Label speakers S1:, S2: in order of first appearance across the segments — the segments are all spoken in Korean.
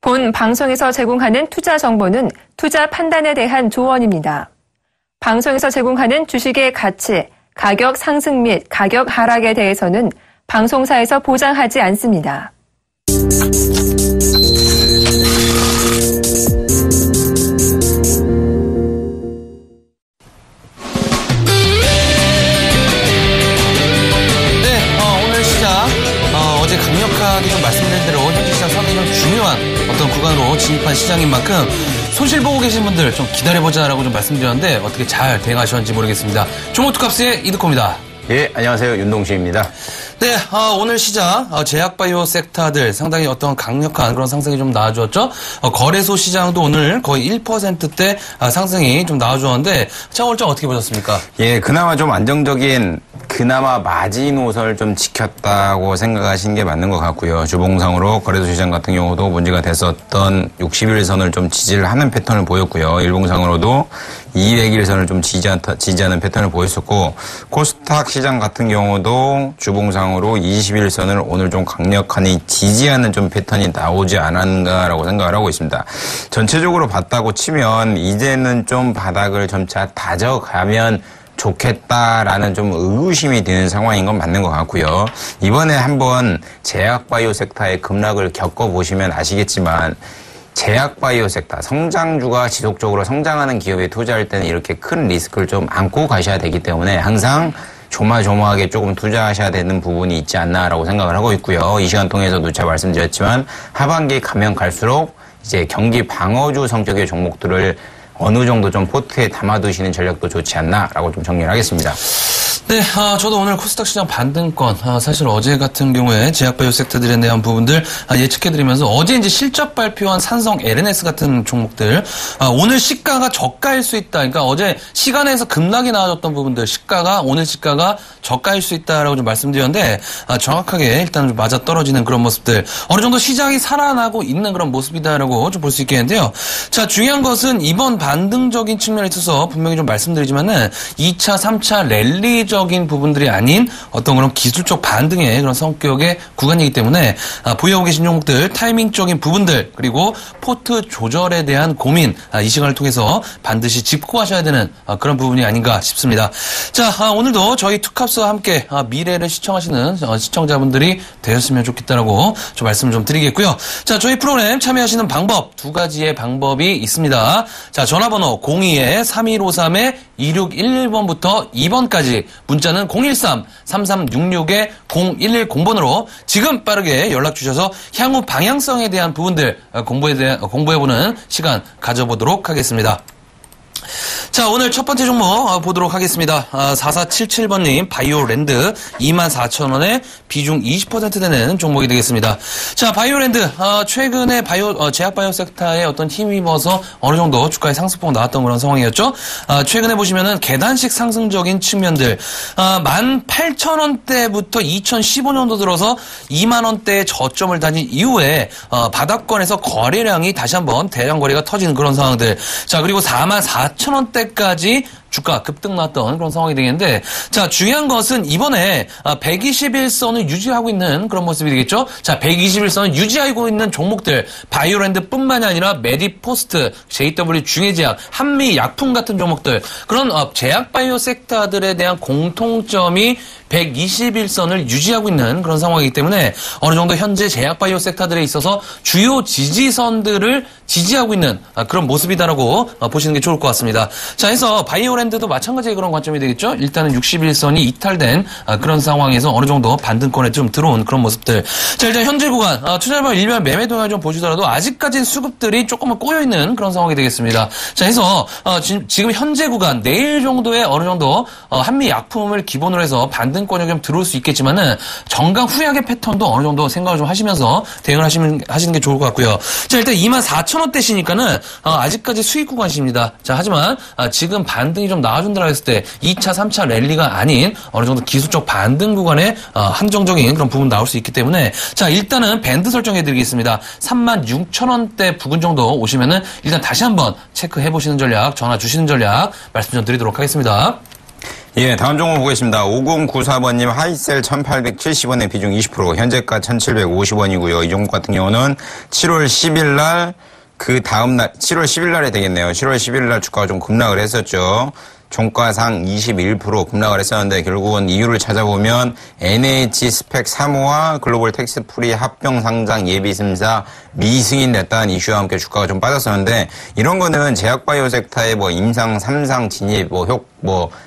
S1: 본 방송에서 제공하는 투자 정보는 투자 판단에 대한 조언입니다. 방송에서 제공하는 주식의 가치, 가격 상승 및 가격 하락에 대해서는 방송사에서 보장하지 않습니다.
S2: 어제 강력하게 좀 말씀드린 대로 현재 시장 상당히 좀 중요한 어떤 구간으로 진입한 시장인 만큼 손실 보고 계신 분들 좀 기다려보자라고 좀 말씀드렸는데 어떻게 잘 대응하셨는지 모르겠습니다. 조모투캅스의 이득호입니다.
S3: 예, 안녕하세요. 윤동식입니다.
S2: 네, 오늘 시장 제약바이오 섹터들 상당히 어떤 강력한 그런 상승이 좀 나와주었죠. 거래소 시장도 오늘 거의 1%대 상승이 좀 나와주었는데 자, 오늘 좀 어떻게 보셨습니까?
S3: 예, 그나마 좀 안정적인 그나마 마지노선을 좀 지켰다고 생각하시는 게 맞는 것 같고요. 주봉상으로 거래소 시장 같은 경우도 문제가 됐었던 60일선을 좀 지지를 하는 패턴을 보였고요. 일봉상으로도 200일선을 좀 지지하는 패턴을 보였었고 코스닥 시장 같은 경우도 주봉상으로 21선을 오늘 좀 강력하니 지지하는 좀 패턴이 나오지 않았는가라고 생각을 하고 있습니다. 전체적으로 봤다고 치면 이제는 좀 바닥을 점차 다져가면 좋겠다라는 좀 의구심이 드는 상황인 건 맞는 것 같고요. 이번에 한번 제약바이오 섹터의 급락을 겪어보시면 아시겠지만 제약바이오 섹터, 성장주가 지속적으로 성장하는 기업에 투자할 때는 이렇게 큰 리스크를 좀 안고 가셔야 되기 때문에 항상 조마조마하게 조금 투자하셔야 되는 부분이 있지 않나라고 생각을 하고 있고요. 이 시간 통해서 누차 말씀드렸지만 하반기 가면 갈수록 이제 경기 방어주 성격의 종목들을 어느 정도 좀 포트에 담아두시는 전략도 좋지 않나라고 좀 정리를 하겠습니다.
S2: 네, 저도 오늘 코스닥 시장 반등권, 사실 어제 같은 경우에 제약바이오 섹터들에 대한 부분들 예측해드리면서 어제 이제 실적 발표한 산성, LNS 같은 종목들, 오늘 시가가 저가일 수 있다. 그러니까 어제 시간에서 급락이 나와줬던 부분들, 오늘 시가가 저가일 수 있다라고 좀 말씀드렸는데, 정확하게 일단 좀 맞아 떨어지는 그런 모습들, 어느 정도 시장이 살아나고 있는 그런 모습이다라고 좀 볼 수 있겠는데요. 자, 중요한 것은 이번 반등적인 측면에 있어서 분명히 좀 말씀드리지만은 2차, 3차 랠리적인 부분들이 아닌 어떤 그런 기술적 반등의 그런 성격의 구간이기 때문에 보유하고 계신 종목들 타이밍적인 부분들 그리고 포트 조절에 대한 고민 이 시간을 통해서 반드시 짚고 하셔야 되는 그런 부분이 아닌가 싶습니다. 자, 오늘도 저희 투캅스와 함께 미래를 시청하시는 시청자분들이 되셨으면 좋겠다라고 좀 말씀을 좀 드리겠고요. 자, 저희 프로그램 참여하시는 방법 두 가지의 방법이 있습니다. 자, 전화번호 02-3253-2611번부터 2번까지 문자는 013-3366-0110번으로 지금 빠르게 연락 주셔서 향후 방향성에 대한 부분들 공부해보는 시간 가져보도록 하겠습니다. 자, 오늘 첫 번째 종목 보도록 하겠습니다. 4477번님 바이오랜드 24,000원에 비중 20% 되는 종목이 되겠습니다. 자, 바이오랜드 최근에 제약바이오 섹터에 어떤 힘입어서 어느 정도 주가의 상승폭 나왔던 그런 상황이었죠. 최근에 보시면은 계단식 상승적인 측면들 18,000원대부터 2015년도 들어서 2만원대의 저점을 다닌 이후에 바닥권에서 거래량이 다시 한번 대량 거래가 터지는 그런 상황들. 자, 그리고 44,000원대까지 주가 급등 났던 그런 상황이 되겠는데, 자, 중요한 것은 이번에 121선을 유지하고 있는 그런 모습이 되겠죠. 자, 121선을 유지하고 있는 종목들 바이오랜드뿐만이 아니라 메디포스트, JW 중해제약, 한미약품 같은 종목들 그런 제약바이오 섹터들에 대한 공통점이 121선을 유지하고 있는 그런 상황이기 때문에 어느 정도 현재 제약바이오 섹터들에 있어서 주요 지지선들을 지지하고 있는 그런 모습이다라고 보시는 게 좋을 것 같습니다. 자, 해서 바이오랜드도 마찬가지의 그런 관점이 되겠죠. 일단은 61선이 이탈된 그런 상황에서 어느 정도 반등권에 좀 들어온 그런 모습들. 자, 일단 현재 구간 투자별 일별 매매 동향 좀 보시더라도 아직까지는 수급들이 조금은 꼬여있는 그런 상황이 되겠습니다. 자, 해서 지금 현재 구간 내일 정도에 어느 정도 한미약품을 기본으로 해서 반등권이 좀 들어올 수 있겠지만은 정강 후약의 패턴도 어느 정도 생각을 좀 하시면서 대응을 하시는 게 좋을 것 같고요. 자, 일단 24,000원대시니까는 아직까지 수익 구간이십니다. 자, 하지만 지금 반등이 좀 좀 나와준다고 했을 때 2차, 3차 랠리가 아닌 어느 정도 기술적 반등 구간에 한정적인 그런 부분 나올 수 있기 때문에 자, 일단은 밴드 설정해드리겠습니다. 36,000원대 부근 정도 오시면은 일단 다시 한번 체크해보시는 전략, 전화 주시는 전략 말씀 좀 드리도록 하겠습니다.
S3: 예, 다음 종목 보겠습니다. 5094번님 하이셀 1870원에 비중 20%, 현재가 1750원이고요. 이 종목 같은 경우는 7월 10일 날, 그 다음날, 7월 10일 날에 되겠네요. 7월 11일 날 주가가 좀 급락을 했었죠. 종가상 21% 급락을 했었는데 결국은 이유를 찾아보면 NH 스펙 3호와 글로벌 텍스프리 합병 상장 예비 심사 미승인됐다는 이슈와 함께 주가가 좀 빠졌었는데 이런 거는 제약바이오 섹터의 뭐 임상 3상 진입,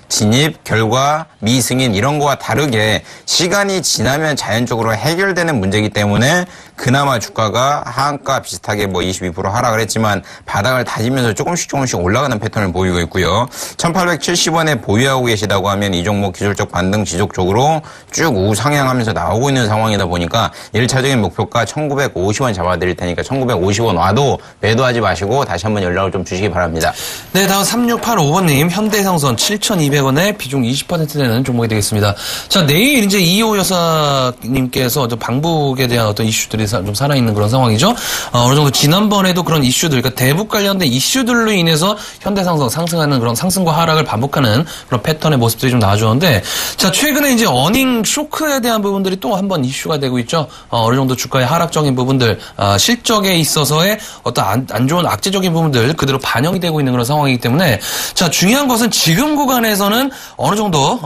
S3: 진입, 결과, 미승인 이런 거와 다르게 시간이 지나면 자연적으로 해결되는 문제이기 때문에 그나마 주가가 하한가 비슷하게 22% 하락을 했지만 바닥을 다지면서 조금씩 올라가는 패턴을 보이고 있고요. 1870원에 보유하고 계시다고 하면 이 종목 기술적 반등 지속적으로 쭉 우상향하면서 나오고 있는 상황이다 보니까 1차적인 목표가 1950원 잡아드릴 테니까 1950원 와도 매도하지 마시고 다시 한번 연락을 좀 주시기 바랍니다.
S2: 네, 다음 3685번님 현대해상선 7,200원에 비중 20% 되는 종목이 되겠습니다. 자, 내일 이제 이호 여사님께서 방북에 대한 어떤 이슈들이 좀 살아있는 그런 상황이죠. 어느 정도 지난번에도 그런 이슈들, 그러니까 대북 관련된 이슈들로 인해서 현대해상선 상승하는 그런 상승과 하락을 반복하는 그런 패턴의 모습들이 좀 나와주는데, 자, 최근에 이제 어닝 쇼크에 대한 부분들이 또 한 번 이슈가 되고 있죠. 어느 정도 주가의 하락적인 부분들, 실적에 있어서의 어떤 안 좋은 악재적인 부분들 그대로 반영이 되고 있는 그런 상황이기 때문에, 자, 중요한 것은 지금 구간에서는 어느 정도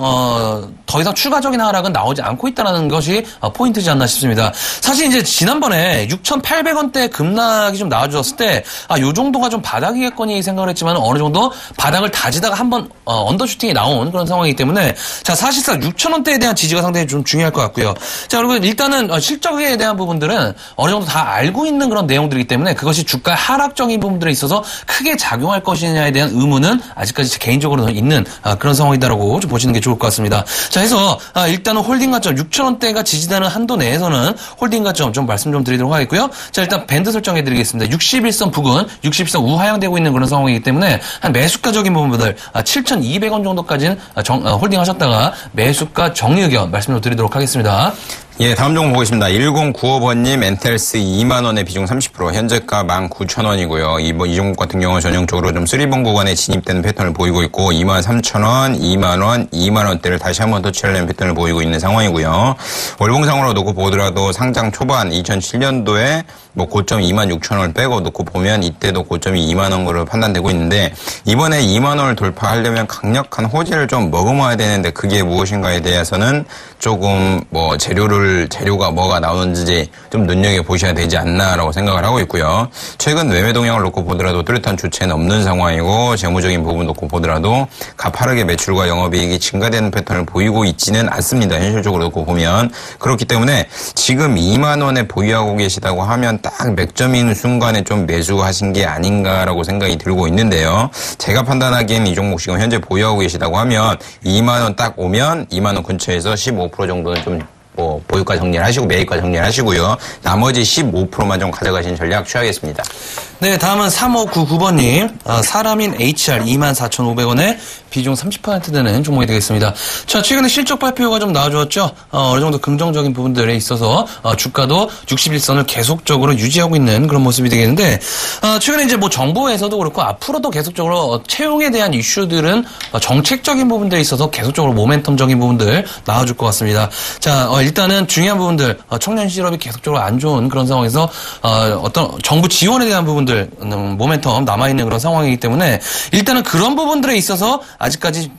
S2: 더 이상 추가적인 하락은 나오지 않고 있다는 것이 포인트지 않나 싶습니다. 사실 이제 지난번에 6,800원대 급락이 좀 나와주었을 때 요 정도가 좀 바닥이겠거니 생각을 했지만 어느 정도 바닥을 다지다가 한번 언더슈팅이 나온 그런 상황이기 때문에 자, 사실상 6,000원대에 대한 지지가 상당히 좀 중요할 것 같고요. 자, 그리고 일단은 실적에 대한 부분들은 어느 정도 다 알고 있는 그런 내용들이기 때문에 그것이 주가 하락적인 부분들에 있어서 크게 작용할 것이냐에 대한 의문은 아직까지 개인적으로는 있는 그런 상황이다라고 좀 보시는 게 좋을 것 같습니다. 자, 해서 일단은 홀딩 가점 6,000원대가 지지되는 한도 내에서는 홀딩 가점 좀 말씀 좀 드리도록 하겠고요. 자, 일단 밴드 설정해 드리겠습니다. 61선 부근, 60선 우하향되고 있는 그런 상황이기 때문에 한 매수가적인 부분들 7,200원 정도까지는 홀딩 하셨다가 매수가 정리 의견 말씀 좀 드리도록 하겠습니다.
S3: 예, 다음 종목 보겠습니다. 1095번님 엔텔스 2만원에 비중 30%, 현재가 19,000원이고요. 이 종목 같은 경우는 전형적으로 좀 3번 구간에 진입되는 패턴을 보이고 있고 23,000원, 2만원, 2만원대를 다시 한번 터치하려는 패턴을 보이고 있는 상황이고요. 월봉상으로 놓고 보더라도 상장 초반 2007년도에 고점 26,000원을 빼고 놓고 보면 이때도 고점이 2만원 거로 판단되고 있는데 이번에 2만원을 돌파하려면 강력한 호재를 좀 머금어야 되는데 그게 무엇인가에 대해서는 조금 재료가 뭐가 나오는지 좀 눈여겨보셔야 되지 않나라고 생각을 하고 있고요. 최근 매매 동향을 놓고 보더라도 뚜렷한 주체는 없는 상황이고 재무적인 부분 놓고 보더라도 가파르게 매출과 영업이익이 증가되는 패턴을 보이고 있지는 않습니다. 현실적으로 놓고 보면. 그렇기 때문에 지금 2만 원에 보유하고 계시다고 하면 딱 맥점인 순간에 좀 매수하신 게 아닌가라고 생각이 들고 있는데요. 제가 판단하기엔 이 종목 지금 현재 보유하고 계시다고 하면 2만 원 딱 오면 2만 원 근처에서 15% 정도는 좀 보유가 정리를 하시고 매입가 정리를 하시고요. 나머지 15%만 좀 가져가시는 전략 취하겠습니다.
S2: 네, 다음은 3599번님 사람인 HR 24,500원에 비중 30% 되는 종목이 되겠습니다. 자, 최근에 실적 발표가 좀 나와주었죠. 어느 정도 긍정적인 부분들에 있어서 주가도 61선을 계속적으로 유지하고 있는 그런 모습이 되겠는데 최근에 이제 정부에서도 그렇고 앞으로도 계속적으로 채용에 대한 이슈들은 정책적인 부분들에 있어서 계속적으로 모멘텀적인 부분들 나와줄 것 같습니다. 자, 일단은 중요한 부분들 청년 실업이 계속적으로 안 좋은 그런 상황에서 어떤 정부 지원에 대한 부분들 모멘텀 남아있는 그런 상황이기 때문에 일단은 그런 부분들에 있어서 아직까지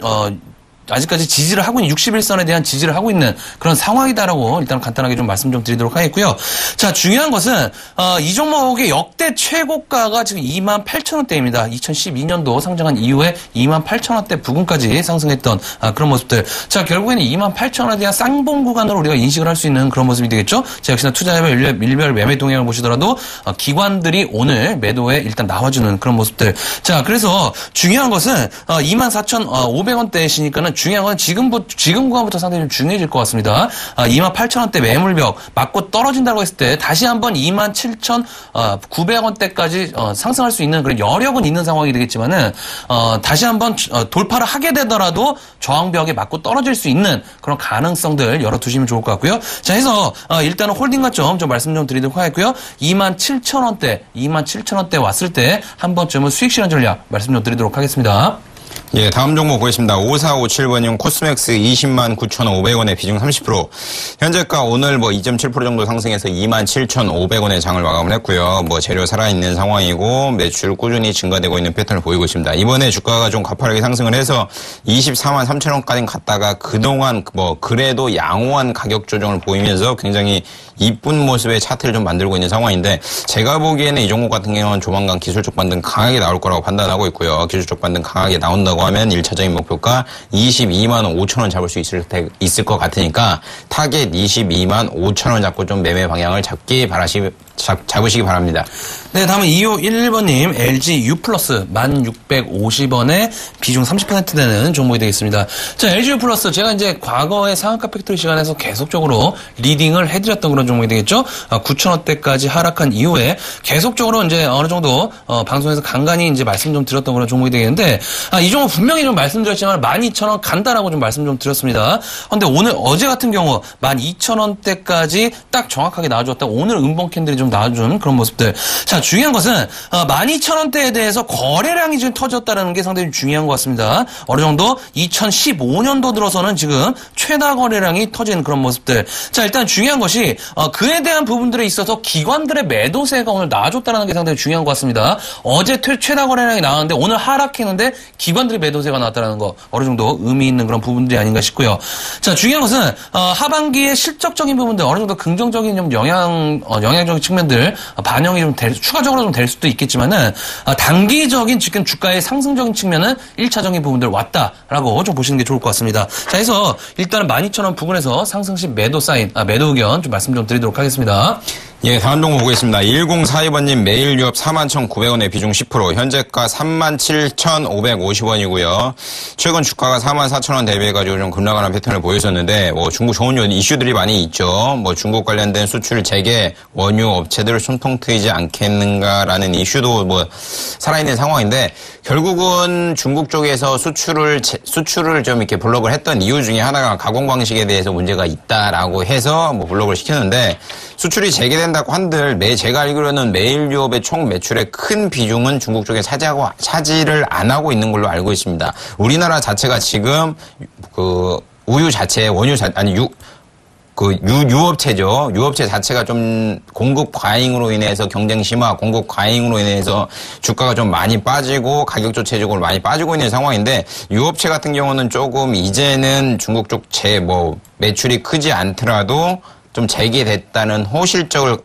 S2: 지지를 하고 있는 61선에 대한 지지를 하고 있는 그런 상황이다라고 일단 간단하게 좀 말씀 좀 드리도록 하겠고요. 자, 중요한 것은 이 종목의 역대 최고가가 지금 28,000원대입니다. 2012년도 상장한 이후에 28,000원대 부근까지 상승했던 그런 모습들. 자, 결국에는 28,000원에 대한 쌍봉 구간으로 우리가 인식을 할 수 있는 그런 모습이 되겠죠. 자, 역시나 투자자별 일별 매매 동향을 보시더라도 기관들이 오늘 매도에 일단 나와주는 그런 모습들. 자, 그래서 중요한 것은 24,500원대시니까는 일단 중요한 건 지금 구간부터 상당히 좀 중요해질 것 같습니다. 28,000원대 매물벽 맞고 떨어진다고 했을 때 다시 한번 27,900원대까지 상승할 수 있는 그런 여력은 있는 상황이 되겠지만은 다시 한번 돌파를 하게 되더라도 저항벽에 맞고 떨어질 수 있는 그런 가능성들 열어두시면 좋을 것 같고요. 자, 해서 일단은 홀딩 가점 좀 말씀 좀 드리도록 하겠고요. 27,000원대 왔을 때 한 번쯤은 수익 실현 전략 말씀 좀 드리도록 하겠습니다.
S3: 예, 다음 종목 보겠습니다. 5457번님 코스맥스 209,500원에 비중 30%. 현재가 오늘 2.7% 정도 상승해서 27,500원에 장을 마감을 했고요. 재료 살아있는 상황이고 매출 꾸준히 증가되고 있는 패턴을 보이고 있습니다. 이번에 주가가 좀 가파르게 상승을 해서 24만 3천원까지 갔다가 그동안 그래도 양호한 가격 조정을 보이면서 굉장히 이쁜 모습의 차트를 좀 만들고 있는 상황인데 제가 보기에는 이 종목 같은 경우는 조만간 기술적 반등 강하게 나올 거라고 판단하고 있고요. 기술적 반등 강하게 나온다고 하면 1차적인 목표가 22만 5천원 잡을 수 있을 것 같으니까 타겟 22만 5천원 잡고 좀 매매 방향을 잡으시기 바랍니다.
S2: 네, 다음은 2511번님 LG U 플러스 1650원에 비중 30% 되는 종목이 되겠습니다. 자, LG U 플러스 제가 이제 과거의 상한가 팩토리 시간에서 계속적으로 리딩을 해드렸던 그런 종목이 되겠죠. 9,000원대까지 하락한 이후에 계속적으로 이제 어느 정도 방송에서 간간히 이제 말씀 좀 드렸던 그런 종목이 되겠는데 이 종목 분명히 좀 말씀드렸지만 12,000원 간다라고 좀 말씀 좀 드렸습니다. 그런데 어제 같은 경우 12,000원대까지 딱 정확하게 나와줬다. 오늘 음봉 캔들이 좀 나와준 그런 모습들. 자, 중요한 것은 12,000원대에 대해서 거래량이 지금 터졌다는 게 상당히 중요한 것 같습니다. 어느 정도 2015년도 들어서는 지금 최다 거래량이 터지는 그런 모습들. 자, 일단 중요한 것이 그에 대한 부분들에 있어서 기관들의 매도세가 오늘 나와줬다는 게 상당히 중요한 것 같습니다. 어제 최다 거래량이 나왔는데 오늘 하락했는데 기관들의 매도세가 나왔다는 거 어느 정도 의미 있는 그런 부분들이 아닌가 싶고요. 자, 중요한 것은 하반기의 실적적인 부분들 어느 정도 긍정적인 좀 영향적인 측면들 반영이 좀 추가적으로 좀 될 수도 있겠지만은 단기적인 지금 주가의 상승적인 측면은 1차적인 부분들 왔다라고 좀 보시는 게 좋을 것 같습니다. 자, 해서 일단은 12,000원 부근에서 상승 시 매도 의견 좀 말씀 좀 드리도록 하겠습니다.
S3: 예, 다음 종목 보겠습니다. 1042번님 매일 유업 41,900원에 비중 10%, 현재가 37,550원이고요. 최근 주가가 44,000원 대비해가지고 좀 급락하는 패턴을 보였었는데, 중국 좋은 이슈들이 많이 있죠. 중국 관련된 수출 재개, 원유 업체들 숨통 트이지 않겠는가라는 이슈도 살아있는 상황인데, 결국은 중국 쪽에서 수출을 좀 이렇게 블록을 했던 이유 중에 하나가 가공 방식에 대해서 문제가 있다라고 해서 블록을 시켰는데, 수출이 재개된다고 한들 제가 알기로는 매일 유업의 총 매출의 큰 비중은 중국 쪽에 차지를 안 하고 있는 걸로 알고 있습니다. 우리나라 자체가 지금 우유 자체 유업체죠. 유업체 자체가 좀 공급 과잉으로 인해서 경쟁 심화, 공급 과잉으로 인해서 주가가 좀 많이 빠지고 가격 조체적으로 많이 빠지고 있는 상황인데 유업체 같은 경우는 조금 이제는 중국 쪽 매출이 크지 않더라도 좀 재개됐다는 호재를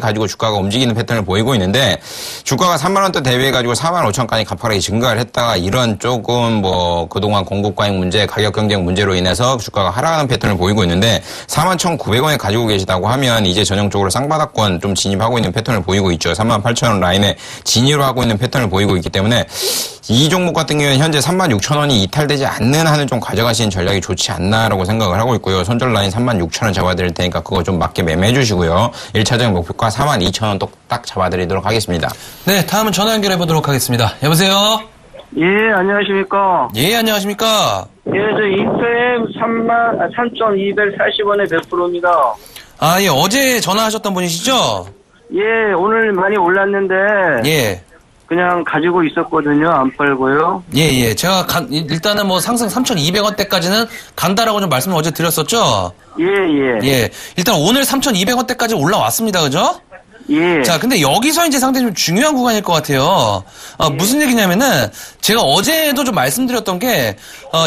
S3: 가지고 주가가 움직이는 패턴을 보이고 있는데 주가가 3만원대 대비해가지고 4만 5천까지 가파르게 증가를 했다가 이런 조금 그동안 공급 과잉 문제, 가격 경쟁 문제로 인해서 주가가 하락하는 패턴을 보이고 있는데 41,900원에 가지고 계시다고 하면 이제 전형적으로 쌍바닥권 좀 진입하고 있는 패턴을 보이고 있죠. 38,000원 라인에 진입을 하고 있는 패턴을 보이고 있기 때문에 이 종목 같은 경우는 현재 36,000원이 이탈되지 않는 한은 좀 가져가시는 전략이 좋지 않나라고 생각을 하고 있고요. 손절 라인 36,000원 잡아드릴 테니까 그거 좀 맞게 매매해 주시고요. 1차적인 목표가 42,000원 딱 잡아드리도록 하겠습니다.
S2: 네, 다음은 전화 연결해 보도록 하겠습니다. 여보세요?
S4: 예, 안녕하십니까?
S2: 예, 안녕하십니까?
S4: 예, 저 인터엠 3,240원에 100%입니다.
S2: 예, 어제 전화하셨던 분이시죠?
S4: 예, 오늘 많이 올랐는데.
S2: 예.
S4: 그냥 가지고 있었거든요. 안 팔고요.
S2: 예. 제가 일단은 상승 3,200원대까지는 간다라고 좀 말씀을 어제 드렸었죠?
S4: 예.
S2: 일단 오늘 3,200원대까지 올라왔습니다. 그죠?
S4: 예.
S2: 자, 근데 여기서 이제 상당히 좀 중요한 구간일 것 같아요. 무슨 얘기냐면은, 제가 어제도 좀 말씀드렸던 게,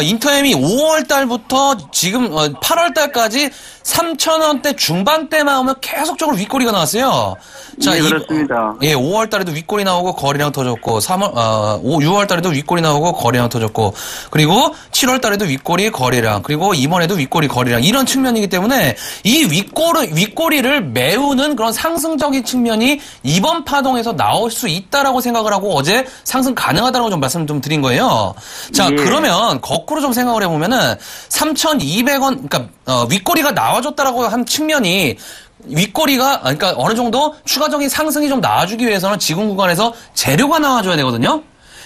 S2: 인터엠이 5월 달부터 지금, 8월 달까지 3,000원대 중반대만 오면 계속적으로 윗꼬리가 나왔어요. 자,
S4: 네, 그렇습니다.
S2: 5월 달에도 윗꼬리 나오고 거래량 터졌고, 6월 달에도 윗꼬리 나오고 거래량 터졌고, 그리고 7월 달에도 윗꼬리 거래량, 그리고 이번에도 윗꼬리 거래량, 이런 측면이기 때문에 이 윗꼬리를 메우는 그런 상승적인 측면이 이번 파동에서 나올 수 있다라고 생각을 하고 어제 상승 가능하다고 좀 말씀 좀 드린 거예요. 자,
S4: 예.
S2: 그러면 거꾸로 좀 생각을 해보면은 3,200원, 그러니까 윗꼬리가 나와줬다라고 한 측면이 윗꼬리가 그러니까 어느 정도 추가적인 상승이 좀 나와주기 위해서는 지금 구간에서 재료가 나와줘야 되거든요.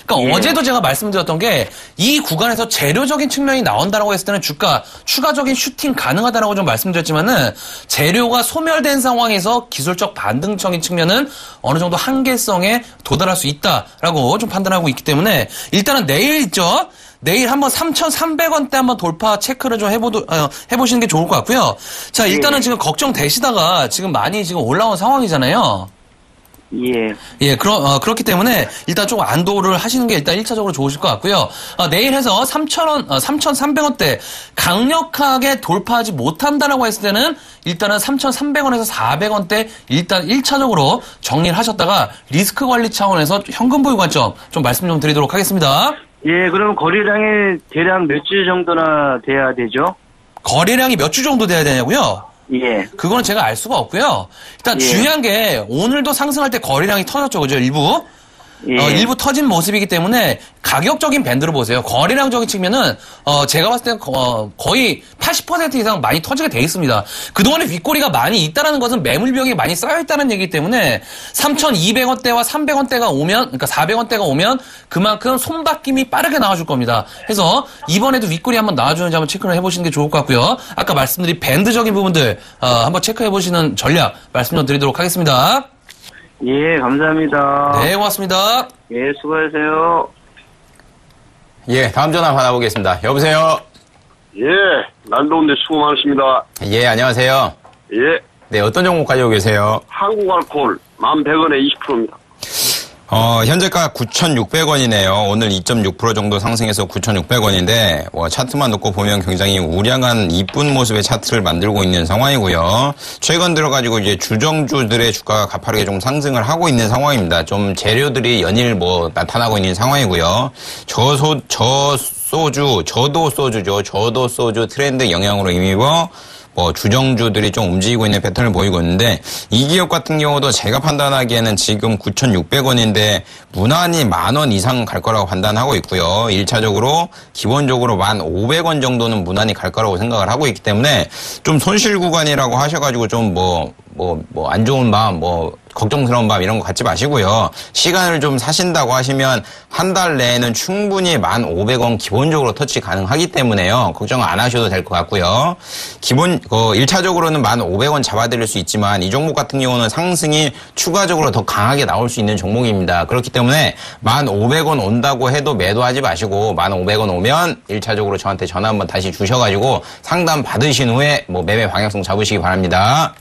S2: 그러니까
S4: 예.
S2: 어제도 제가 말씀드렸던 게 이 구간에서 재료적인 측면이 나온다라고 했을 때는 주가 추가적인 슈팅 가능하다라고 좀 말씀드렸지만은 재료가 소멸된 상황에서 기술적 반등적인 측면은 어느 정도 한계성에 도달할 수 있다라고 좀 판단하고 있기 때문에 일단은 내일 있죠. 내일 한번 3,300원대 한번 돌파 체크를 좀 해보시는 게 좋을 것 같고요. 자, 일단은 지금 걱정되시다가 지금 많이 지금 올라온 상황이잖아요.
S4: 예.
S2: 예, 그렇기 때문에 일단 조금 안도를 하시는 게 일단 1차적으로 좋으실 것 같고요. 내일 해서 3,300원대 강력하게 돌파하지 못한다라고 했을 때는 일단은 3,300원에서 400원대 일단 1차적으로 정리를 하셨다가 리스크 관리 차원에서 현금 보유 관점 좀 말씀 좀 드리도록 하겠습니다.
S4: 예, 그럼 거래량이 대략 몇 주 정도나 돼야 되죠?
S2: 거래량이 몇 주 정도 돼야 되냐고요?
S4: 예.
S2: 그거는 제가 알 수가 없고요. 일단
S4: 예.
S2: 중요한 게 오늘도 상승할 때 거래량이 터졌죠. 그죠? 일부.
S4: 예.
S2: 일부 터진 모습이기 때문에 가격적인 밴드로 보세요. 거래량적인 측면은 제가 봤을 때 거의 80% 이상 많이 터지게 돼 있습니다. 그동안에 윗꼬리가 많이 있다라는 것은 매물벽이 많이 쌓여있다는 얘기이기 때문에 3,200원대와 300원대가 오면 그러니까 400원대가 오면 그만큼 손바뀜이 빠르게 나와줄 겁니다. 그래서 이번에도 윗꼬리 한번 나와주는지 한번 체크를 해보시는 게 좋을 것 같고요. 아까 말씀드린 밴드적인 부분들 한번 체크해보시는 전략 말씀 좀 드리도록 하겠습니다.
S4: 예, 감사합니다.
S2: 네, 고맙습니다.
S4: 예, 수고하세요.
S3: 예, 다음 전화 받아보겠습니다. 여보세요?
S5: 예, 난도운데 수고 많으십니다.
S3: 예, 안녕하세요.
S5: 예,
S3: 네, 어떤 종목 가지고 계세요?
S5: 한국알코올 11,100원에 20%입니다.
S3: 현재가 9,600원이네요. 오늘 2.6% 정도 상승해서 9,600원인데, 차트만 놓고 보면 굉장히 우량한 이쁜 모습의 차트를 만들고 있는 상황이고요. 최근 들어가지고 이제 주정주들의 주가가 가파르게 좀 상승을 하고 있는 상황입니다. 좀 재료들이 연일 나타나고 있는 상황이고요. 저도 소주 트렌드 영향으로 힘입어 주정주들이 좀 움직이고 있는 패턴을 보이고 있는데 이 기업 같은 경우도 제가 판단하기에는 지금 9,600원인데 무난히 10,000원 이상 갈 거라고 판단하고 있고요. 1차적으로 기본적으로 1,500원 정도는 무난히 갈 거라고 생각을 하고 있기 때문에 좀 손실 구간이라고 하셔가지고 좀 안 좋은 마음, 걱정스러운 마음 이런 거 갖지 마시고요. 시간을 좀 사신다고 하시면 한 달 내에는 충분히 1,500원 기본적으로 터치 가능하기 때문에요. 걱정 안 하셔도 될 것 같고요. 1차적으로는 1,500원 잡아드릴 수 있지만 이 종목 같은 경우는 상승이 추가적으로 더 강하게 나올 수 있는 종목입니다. 그렇기 때문에 1,500원 온다고 해도 매도하지 마시고 1,500원 오면 1차적으로 저한테 전화 한번 다시 주셔가지고 상담 받으신 후에 매매 방향성 잡으시기 바랍니다.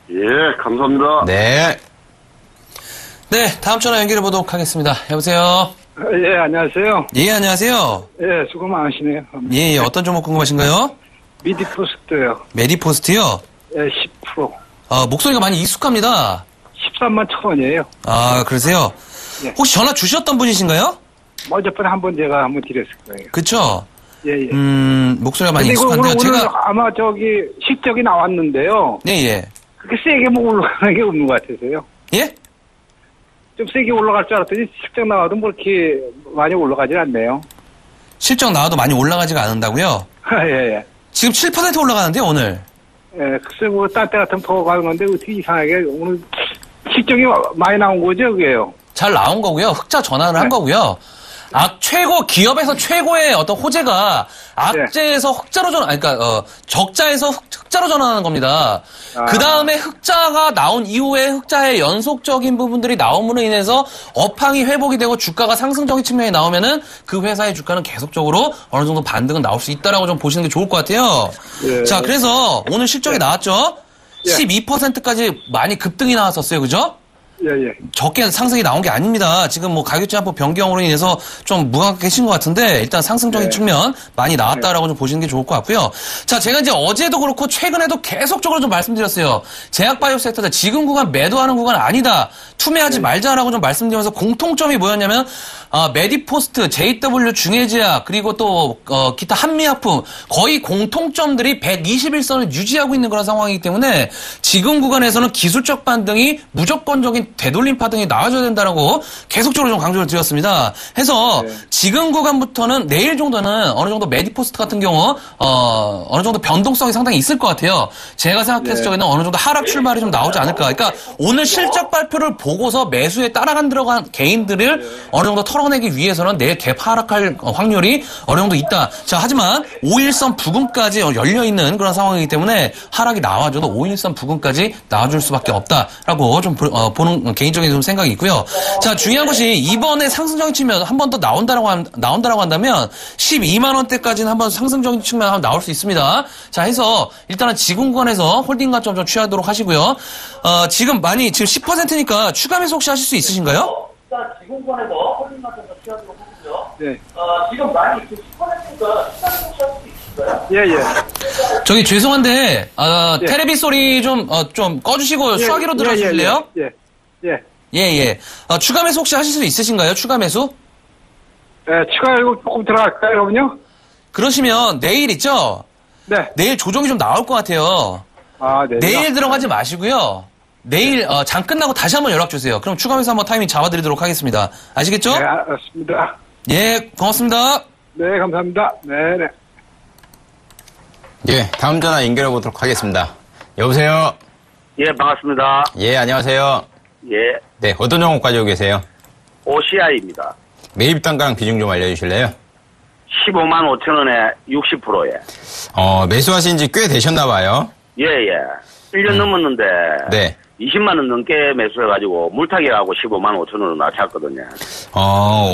S5: 예, 감사합니다.
S3: 네.
S2: 네, 다음 전화 연결해 보도록 하겠습니다. 여보세요?
S6: 예, 안녕하세요.
S2: 예, 안녕하세요.
S6: 예, 수고 많으시네요.
S2: 예, 어떤 종목 궁금하신가요?
S6: 미디포스트요.
S2: 메디포스트요?
S6: 예, 10%.
S2: 목소리가 많이 익숙합니다.
S6: 13만 1,000원이에요.
S2: 아, 그러세요?
S6: 예.
S2: 혹시 전화 주셨던 분이신가요?
S6: 어젯번에 제가 한번 드렸을 거예요.
S2: 그쵸?
S6: 예, 예.
S2: 목소리가 많이
S6: 근데 이거
S2: 익숙한데요.
S6: 오늘 아마 실적이 나왔는데요.
S2: 네, 예.
S6: 그렇게 세게 올라가는 게 없는 것 같아서요.
S2: 예?
S6: 좀 세게 올라갈 줄 알았더니 실적 나와도 이렇게 많이 올라가질 않네요.
S2: 실적 나와도 많이 올라가지가 않는다고요?
S6: 예, 예.
S2: 지금 7% 올라가는데 오늘.
S6: 예, 글쎄, 딴 때 같으면 더 가는 건데, 어떻게 이상하게 오늘 실적이 많이 나온 거죠, 그게요?
S2: 잘 나온 거고요. 흑자 전환을 한
S6: 네.
S2: 거고요. 기업에서 최고의 어떤 호재가 악재에서 흑자로 적자에서 흑자로 전환하는 겁니다. 그 다음에 흑자가 나온 이후에 흑자의 연속적인 부분들이 나옴으로 인해서 업황이 회복이 되고 주가가 상승적인 측면이 나오면은 그 회사의 주가는 계속적으로 어느 정도 반등은 나올 수 있다라고 좀 보시는 게 좋을 것 같아요.
S6: 예.
S2: 자, 그래서 오늘 실적이 나왔죠?
S6: 예.
S2: 12%까지 많이 급등이 나왔었어요. 그죠?
S6: 예.
S2: 적게 상승이 나온 게 아닙니다. 지금 뭐 가격제한법 변경으로 인해서 좀 무감각해진 것 같은데 일단 상승적인 측면 많이 나왔다라고 좀 보시는 게 좋을 것 같고요. 자, 제가 이제 어제도 그렇고 최근에도 계속적으로 좀 말씀드렸어요. 제약바이오 섹터다. 지금 구간 매도하는 구간 아니다. 투매하지 말자라고 좀 말씀드리면서 공통점이 뭐였냐면 메디포스트, JW 중해제약 그리고 또 기타 한미약품 거의 공통점들이 121선을 유지하고 있는 그런 상황이기 때문에 지금 구간에서는 기술적 반등이 무조건적인 되돌림 파동이 나와줘야 된다라고 계속적으로 좀 강조를 드렸습니다. 해서 지금 구간부터는 내일 정도는 어느 정도 메디포스트 같은 경우 어느 정도 변동성이 상당히 있을 것 같아요. 제가 생각했을 적에는 어느 정도 하락 출발이 좀 나오지 않을까. 그러니까 오늘 실적 발표를 보고서 매수에 따라간 들어간 개인들을 어느 정도 털어내기 위해서는 내일 갭 하락할 확률이 어느 정도 있다. 자, 하지만 5일선 부근까지 열려있는 그런 상황이기 때문에 하락이 나와줘도 5일선 부근까지 나와줄 수밖에 없다라고 좀 보는 개인적인 좀 생각이 있고요. 자, 중요한 것이 이번에 상승적인 측면 한 번 더 나온다라고 한다면 12만 원대까지는 한번 상승적인 측면 한번 나올 수 있습니다. 자, 해서 일단은 지금 구간에서 홀딩 관점 좀 취하도록 하시고요. 지금 10%니까 추가 매수 혹시 하실 수 있으신가요? 지금 구간에서 홀딩 관점 좀 취하도록 하시고요.
S6: 네.
S2: 지금 10%니까 추가 매수 혹시 하실 수 있으신가요?
S6: 예.
S2: 저기 죄송한데 테레비 소리 좀 꺼주시고 수화기로 들어주실래요? 예. 추가 매수 혹시 하실 수 있으신가요? 추가 매수?
S6: 추가 이거 조금 들어갈까요, 여러분요?
S2: 그러시면 내일 있죠?
S6: 네.
S2: 내일 조정이 좀 나올 것 같아요.
S6: 네.
S2: 내일 들어가지 마시고요. 내일 장 끝나고 다시 한번 연락 주세요. 그럼 추가 매수 한번 타이밍 잡아드리도록 하겠습니다. 아시겠죠?
S6: 네, 알았습니다.
S2: 예, 고맙습니다.
S6: 네, 감사합니다. 네.
S3: 예, 다음 전화 연결해 보도록 하겠습니다. 여보세요?
S5: 예, 반갑습니다.
S3: 예, 안녕하세요.
S5: 예,
S3: 네, 어떤 종목 가지고 계세요?
S5: OCI입니다.
S3: 매입 단가랑 비중 좀 알려주실래요?
S5: 15만 5천 원에 60%에.
S3: 매수하신 지 꽤 되셨나 봐요.
S5: 예. 1년 넘었는데.
S3: 네.
S5: 20만 원 넘게 매수해가지고 물타기하고 15만 5천 원으로 낮췄거든요.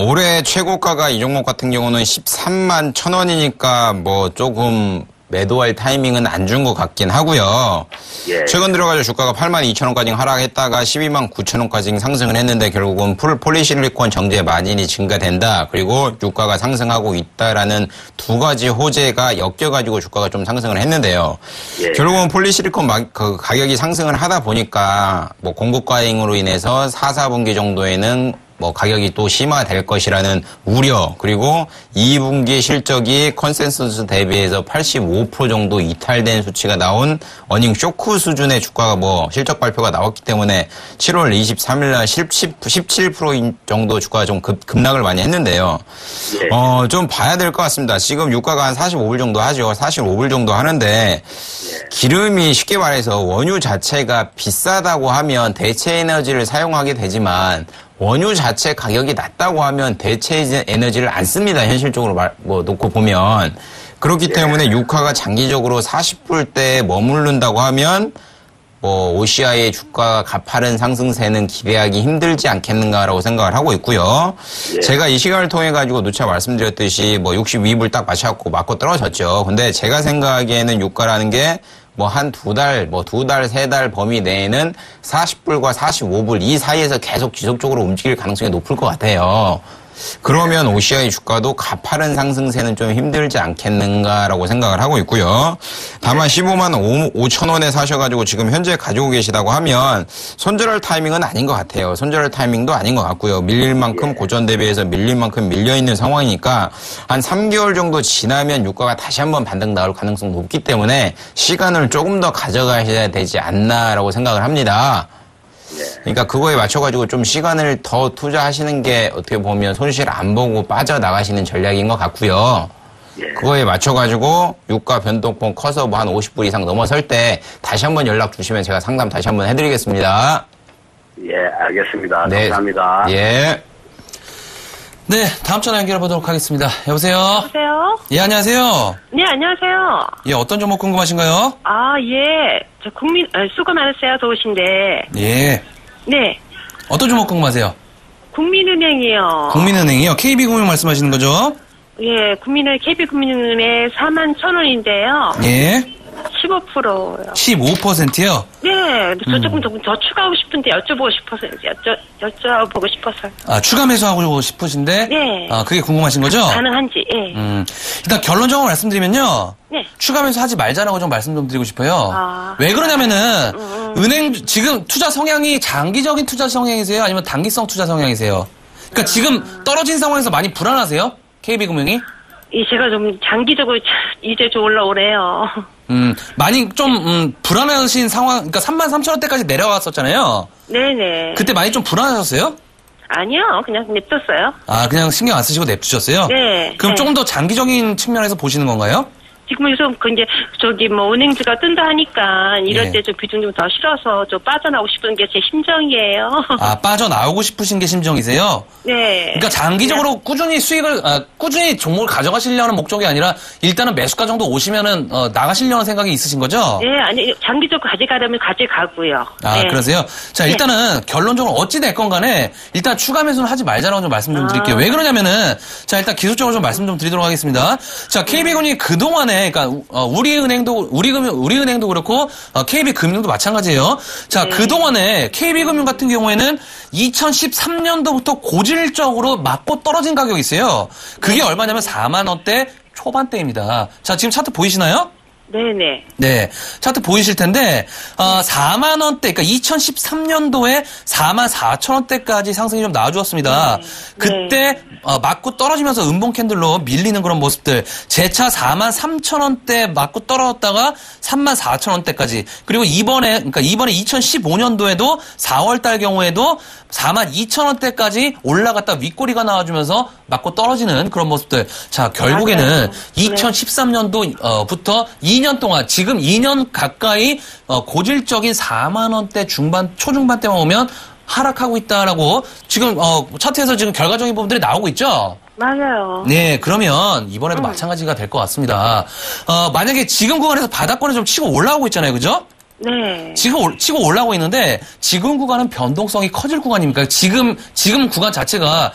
S3: 올해 최고가가 이 종목 같은 경우는 13만 1,000원이니까 뭐 조금 매도할 타이밍은 안 준 것 같긴 하고요.
S5: 예.
S3: 최근 들어가지고 주가가 8만 2천원까지 하락했다가 12만 9천원까지 상승을 했는데 결국은 폴리실리콘 정제 마진이 증가된다. 그리고 유가가 상승하고 있다라는 두 가지 호재가 엮여가지고 주가가 좀 상승을 했는데요.
S5: 예.
S3: 결국은 폴리실리콘 가격이 상승을 하다 보니까 뭐 공급 과잉으로 인해서 4, 4분기 정도에는 뭐 가격이 또 심화될 것이라는 우려, 그리고 2분기 실적이 컨센서스 대비해서 85% 정도 이탈된 수치가 나온 어닝 쇼크 수준의 주가가 뭐 실적 발표가 나왔기 때문에 7월 23일 날 17% 정도 주가가 좀 급락을 많이 했는데요.
S5: 예.
S3: 좀 봐야 될 것 같습니다. 지금 유가가 한 45불 정도 하죠. 45불 정도 하는데 기름이 쉽게 말해서 원유 자체가 비싸다고 하면 대체 에너지를 사용하게 되지만 원유 자체 가격이 낮다고 하면 대체 에너지를 안 씁니다. 현실적으로 놓고 보면. 그렇기 때문에 유가가 장기적으로 40불대에 머무른다고 하면 뭐 OCI의 주가가 가파른 상승세는 기대하기 힘들지 않겠는가라고 생각을 하고 있고요. 제가 이 시간을 통해 가지고 누차 말씀드렸듯이 뭐 62불 딱 맞고 떨어졌죠. 근데 제가 생각하기에는 유가라는 게 뭐 한 두 달, 세 달 범위 내에는 40불과 45불 이 사이에서 계속 지속적으로 움직일 가능성이 높을 것 같아요. 그러면 OCI 주가도 가파른 상승세는 좀 힘들지 않겠는가라고 생각을 하고 있고요. 다만 15만 5천 원에 사셔가지고 지금 현재 가지고 계시다고 하면 손절할 타이밍은 아닌 것 같아요. 손절할 타이밍도 아닌 것 같고요. 밀릴 만큼 고전 대비해서 밀릴 만큼 밀려있는 상황이니까 한 3개월 정도 지나면 유가가 다시 한번 반등 나올 가능성이 높기 때문에 시간을 조금 더 가져가셔야 되지 않나라고 생각을 합니다. 그러니까 그거에 맞춰가지고 좀 시간을 더 투자하시는 게 어떻게 보면 손실 안 보고 빠져나가시는 전략인 것 같고요. 그거에 맞춰가지고 유가 변동폭 커서 뭐 한 50불 이상 넘어설 때 다시 한번 연락 주시면 제가 상담 다시 한번 해드리겠습니다.
S5: 예, 알겠습니다.
S3: 네.
S5: 감사합니다.
S3: 예.
S2: 네, 다음 전화 연결해 보도록 하겠습니다. 여보세요?
S7: 여보세요?
S2: 예, 안녕하세요.
S7: 네, 안녕하세요.
S2: 예, 어떤 종목 궁금하신가요?
S7: 예. 저 수고 많으세요, 도우신데.
S2: 예.
S7: 네.
S2: 어떤 종목 궁금하세요?
S7: 국민은행이요.
S2: 국민은행이요? KB금융 말씀하시는 거죠?
S7: 예, KB국민은행 41,000원인데요.
S2: 예.
S7: 15%요.
S2: 15%요?
S7: 네, 저 조금 더 추가하고 싶은데 여쭤보고 싶어서요.
S2: 아, 추가 매수하고 싶으신데?
S7: 네.
S2: 아, 그게 궁금하신 거죠?
S7: 가능한지, 예.
S2: 일단 결론적으로 말씀드리면요.
S7: 네.
S2: 추가 매수 하지 말자라고 좀 말씀 좀 드리고 싶어요.
S7: 아.
S2: 왜 그러냐면은, 은행, 지금 투자 성향이 장기적인 투자 성향이세요? 아니면 단기성 투자 성향이세요? 그러니까 지금 떨어진 상황에서 많이 불안하세요? KB금융이?
S7: 제가 좀 장기적으로 이제 좀 올라오네요.
S2: 많이 좀, 불안하신 상황, 그러니까 33,000원대까지 내려갔었잖아요.
S7: 네네.
S2: 그때 많이 좀 불안하셨어요?
S7: 아니요, 그냥 냅뒀어요.
S2: 아, 그냥 신경 안 쓰시고 냅두셨어요?
S7: 네.
S2: 그럼
S7: 네.
S2: 조금 더 장기적인 측면에서 보시는 건가요?
S7: 지금은 좀, 은행주가 뜬다 하니까, 이럴
S2: 네.
S7: 때 좀 비중 좀 더 실어서 좀 빠져나오고 싶은 게 제 심정이에요.
S2: 아, 빠져나오고 싶으신 게 심정이세요?
S7: 네.
S2: 그러니까 장기적으로 꾸준히 꾸준히 종목을 가져가시려는 목적이 아니라 일단은 매수가 정도 오시면은, 나가시려는 생각이 있으신 거죠?
S7: 네, 아니, 장기적으로 가져가려면 가져가고요.
S2: 아,
S7: 네.
S2: 그러세요? 자, 일단은 결론적으로 어찌됐건 간에 일단 추가 매수는 하지 말자라고 좀 말씀 좀 드릴게요. 왜 그러냐면은, 자, 일단 기술적으로 좀 말씀 좀 드리도록 하겠습니다. 자, KB금융이 그동안에, 그러니까, 우리은행도 그렇고, KB금융도 마찬가지예요. 자, 그동안에 KB금융 같은 경우에는 2013년도부터 고질적으로 맞고 떨어진 가격이 있어요. 그게 얼마냐면 4만원대 초반대입니다. 자, 지금 차트 보이시나요?
S7: 네네.
S2: 네. 차트 보이실 텐데, 4만원대, 그러니까 2013년도에 44,000원대까지 상승이 좀 나와주었습니다. 그때, 맞고 떨어지면서 음봉 캔들로 밀리는 그런 모습들. 재차 43,000원대 맞고 떨어졌다가 34,000원대까지. 그리고 이번에 2015년도에도 4월달 경우에도 42,000원대까지 올라갔다 윗꼬리가 나와주면서 맞고 떨어지는 그런 모습들. 자, 결국에는
S7: 맞아요.
S2: 2013년도부터 2년 동안, 지금 2년 가까이 고질적인 4만원대 초중반대만 오면 하락하고 있다라고 지금 차트에서 지금 결과적인 부분들이 나오고 있죠?
S7: 맞아요.
S2: 네, 그러면 이번에도 마찬가지가 될 것 같습니다. 만약에 지금 구간에서 바닥권에 좀 치고 올라오고 있잖아요, 그죠?
S7: 네.
S2: 지금 치고 올라오고 있는데 지금 구간은 변동성이 커질 구간입니까? 지금 구간 자체가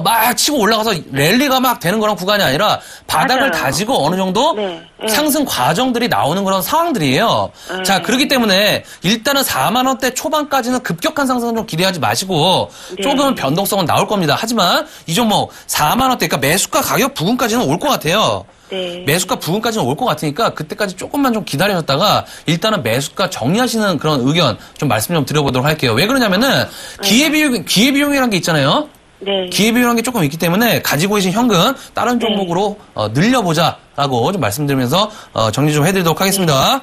S2: 막 치고 올라가서 랠리가 막 되는 그런 구간이 아니라 바닥을
S7: 맞아요.
S2: 다지고 어느 정도
S7: 네.
S2: 상승 과정들이 나오는 그런 상황들이에요. 자, 그렇기 때문에 일단은 4만 원대 초반까지는 급격한 상승은 좀 기대하지 마시고
S7: 네.
S2: 조금은 변동성은 나올 겁니다. 하지만 이 종목 4만 원대, 그러니까 매수가 가격 부근까지는 올 것 같아요.
S7: 네.
S2: 매수가 부근까지는 올 것 같으니까 그때까지 조금만 좀 기다리셨다가 일단은 매수가 정리하시는 그런 의견 좀 말씀 좀 드려보도록 할게요. 왜 그러냐면은 기회비용이라는 게 있잖아요.
S7: 네.
S2: 기회비용이라는 게 조금 있기 때문에 가지고 계신 현금 다른 종목으로 늘려보자라고 좀 말씀드리면서 정리 좀 해드리도록 하겠습니다.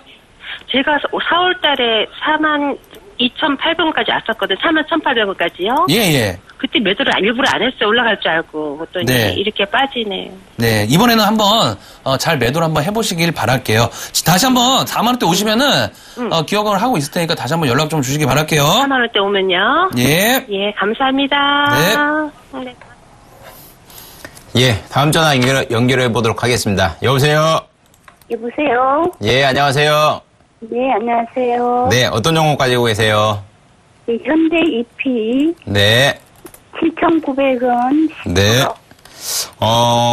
S7: 제가 4월 달에 42,800원까지 왔었거든요. 41,800원까지요.
S2: 예.
S7: 그때 매도를 일부러 안 했어요. 올라갈 줄 알고. 그랬더니
S2: 네.
S7: 이렇게 빠지네요.
S2: 네, 이번에는 한번 잘 매도를 한번 해보시길 바랄게요. 다시 한번 4만 원대 오시면은 기억을 하고 있을 테니까 다시 한번 연락 좀 주시기 바랄게요.
S7: 4만 원대 오면요.
S2: 예.
S7: 예, 감사합니다. 네.
S3: 예, 다음 전화 연결해 보도록 하겠습니다. 여보세요?
S8: 여보세요?
S3: 예, 안녕하세요.
S8: 네, 안녕하세요.
S3: 네, 어떤 종목 가지고 계세요?
S8: 네, 현대 EP
S3: 네.
S8: 7,900원.
S3: 네.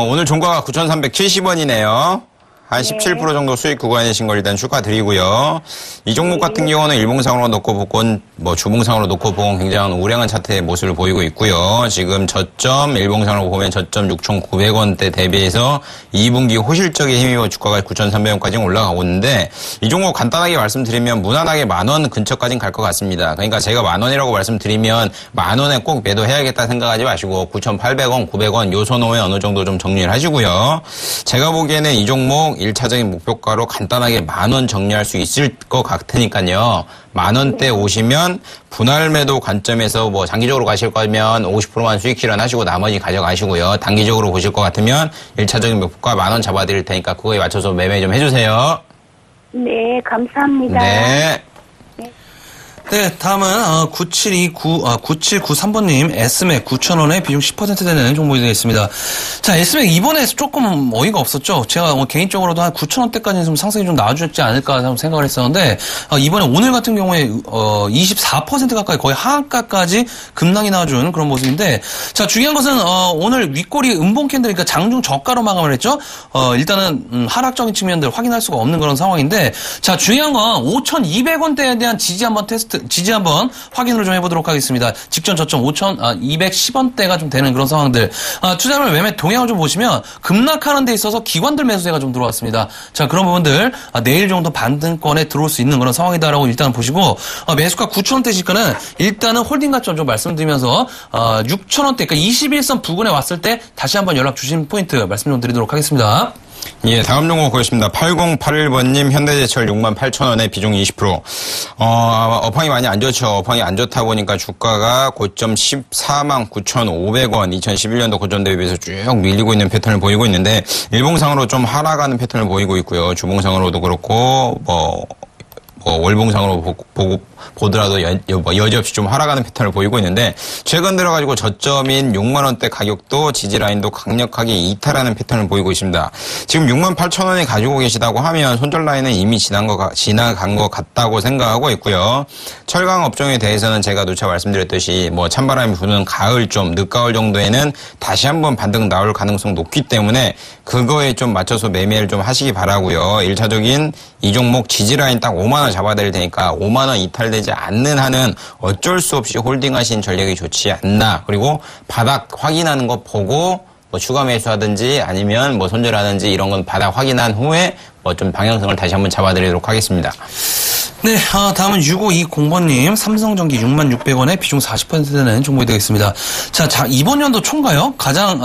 S3: 오늘 종가가 9,370원이네요. 한 17% 정도 수익 구간이신 걸 일단 축하드리고요. 이 종목 같은 경우는 일봉상으로 놓고 보건, 주봉상으로 놓고 보건 굉장히 우량한 차트의 모습을 보이고 있고요. 지금 저점, 일봉상으로 보면 저점 6,900원대 대비해서 2분기 호실적에 힘입어 주가가 9,300원까지 올라가고 있는데, 이 종목 간단하게 말씀드리면 무난하게 10,000원 근처까지는 갈 것 같습니다. 그러니까 제가 10,000원이라고 말씀드리면 10,000원에 꼭 매도해야겠다 생각하지 마시고 9,800원, 900원 요 선호에 어느 정도 좀 정리를 하시고요. 제가 보기에는 이 종목 1차적인 목표가로 간단하게 10,000원 정리할 수 있을 것 같으니까요. 10,000원대 오시면 분할 매도 관점에서 장기적으로 가실 거면 50%만 수익 실현하시고 나머지 가져가시고요. 단기적으로 보실 것 같으면 1차적인 목표가 10,000원 잡아드릴 테니까 그거에 맞춰서 매매 좀 해주세요.
S8: 네, 감사합니다.
S3: 네.
S2: 네, 다음은 9793번님 S맥 9,000원에 비중 10% 되는 종목이 되겠습니다. 자, S맥 이번에 조금 어이가 없었죠. 제가 개인적으로도 한 9,000원대까지는 좀 상승이 좀 나와주지 않을까 생각을 했었는데 이번에 오늘 같은 경우에 24% 가까이 거의 하한가까지 급락이 나와준 그런 모습인데, 자, 중요한 것은 오늘 윗꼬리 음봉 캔들, 그러니까 장중 저가로 마감을 했죠. 일단은 하락적인 측면들 확인할 수가 없는 그런 상황인데, 자, 중요한 건 5,200원대에 대한 지지 한번 확인을 좀 해보도록 하겠습니다. 직전 저점 5,210원대가 좀 되는 그런 상황들. 투자를 매매 동향을 좀 보시면 급락하는 데 있어서 기관들 매수세가 좀 들어왔습니다. 자, 그런 부분들 내일 정도 반등권에 들어올 수 있는 그런 상황이다라고 일단 보시고, 매수가 9,000원대 시가는 일단은 홀딩 가점 좀 말씀드리면서 6,000원대, 그러니까 21선 부근에 왔을 때 다시 한번 연락 주신 포인트 말씀 좀 드리도록 하겠습니다.
S3: 예, 다음 종목 보겠습니다. 8081번님 현대제철 68,000원에 비중 20%. 업황이 많이 안 좋죠. 업황이 안 좋다 보니까 주가가 고점 149,500원, 2011년도 고점 대비해서 쭉 밀리고 있는 패턴을 보이고 있는데, 일봉상으로 좀 하락하는 패턴을 보이고 있고요. 주봉상으로도 그렇고, 월봉상으로 보더라도 여지없이 좀 하락하는 패턴을 보이고 있는데, 최근 들어가지고 저점인 6만원대 가격도 지지라인도 강력하게 이탈하는 패턴을 보이고 있습니다. 지금 68,000원에 가지고 계시다고 하면 손절라인은 이미 지나간 것 같다고 생각하고 있고요. 철강 업종에 대해서는 제가 누차 말씀드렸듯이 찬바람이 부는 가을 좀 늦가을 정도에는 다시 한번 반등 나올 가능성 높기 때문에 그거에 좀 맞춰서 매매를 좀 하시기 바라고요. 1차적인 이 종목 지지라인 딱 5만원 잡아야 될 테니까 5만원 이탈되지 않는 한은 어쩔 수 없이 홀딩하신 전략이 좋지 않나. 그리고 바닥 확인하는 거 보고 추가 매수하든지 아니면 손절하든지 이런 건 바닥 확인한 후에 좀 방향성을 다시 한번 잡아드리도록 하겠습니다.
S2: 네, 다음은 6520번님 삼성전기 66,600원에 비중 40% 되는 종목이 되겠습니다. 자, 이번 연도 총가요? 가장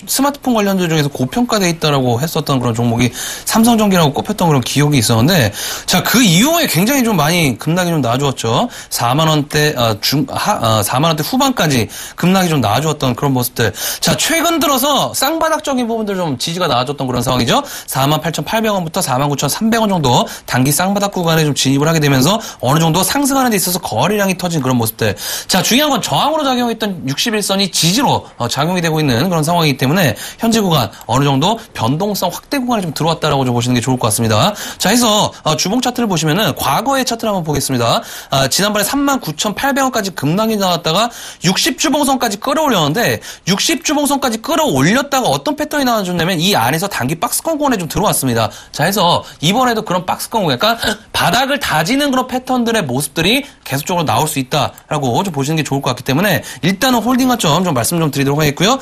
S2: 스마트폰 관련주 중에서 고평가돼 있다라고 했었던 그런 종목이 삼성전기라고 꼽혔던 그런 기억이 있었는데, 자, 그 이후에 굉장히 좀 많이 급락이 좀 나와주었죠. 4만원대 4만원대 후반까지 급락이 좀 나와주었던 그런 모습들. 자, 최근 들어서 쌍바닥적인 부분들 좀 지지가 나와줬던 그런 상황이죠. 48,800원부터 49,300원 정도 단기 쌍바닥 구간에 좀 진입을 하게 되면서 어느 정도 상승하는 데 있어서 거래량이 터진 그런 모습들. 자, 중요한 건 저항으로 작용했던 61선이 지지로 작용이 되고 있는 그런 상황이기 때문에 현재 구간 어느 정도 변동성 확대 구간에 좀 들어왔다라고 좀 보시는 게 좋을 것 같습니다. 자, 해서 주봉 차트를 보시면은 과거의 차트를 한번 보겠습니다. 지난번에 39,800원까지 급락이 나왔다가 60주봉선까지 끌어올렸는데 60주봉선까지 끌어올렸다가 어떤 패턴이 나와줬냐면 이 안에서 단기 박스권 구간에 좀 들어왔습니다. 자, 해서 이번에도 그런 박스권 구간, 그러니까 바닥을 다지는 그런 패턴들의 모습들이 계속적으로 나올 수 있다라고 좀 보시는 게 좋을 것 같기 때문에 일단은 홀딩 가점 좀 말씀 좀 드리도록 하겠고요.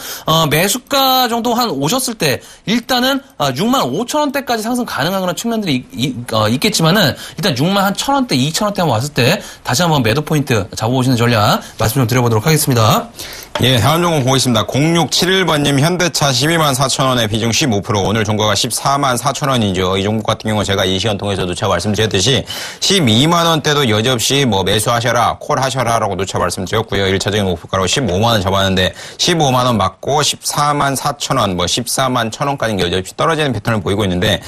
S2: 매수가 정도 한 오셨을 때 일단은 65,000원대까지 상승 가능한 그런 측면들이 있겠지만은 일단 61,000원대, 2,000원대 한번 왔을 때 다시 한번 매도 포인트 잡아보시는 전략 말씀 좀 드려보도록 하겠습니다.
S3: 예, 다음 종목 보겠습니다. 0671번님 현대차 124,000원에 비중 15%, 오늘 종가가 144,000원이죠. 이 종목 같은 경우 제가 이 시간 통해서 누차 말씀드렸듯이 12만원대도 여지없이 매수하셔라, 콜하셔라 라고 누차 말씀드렸고요. 1차적인 목표가로 15만원 잡았는데 15만원 맞고 144,000원, 141,000원까지 여지없이 떨어지는 패턴을 보이고 있는데,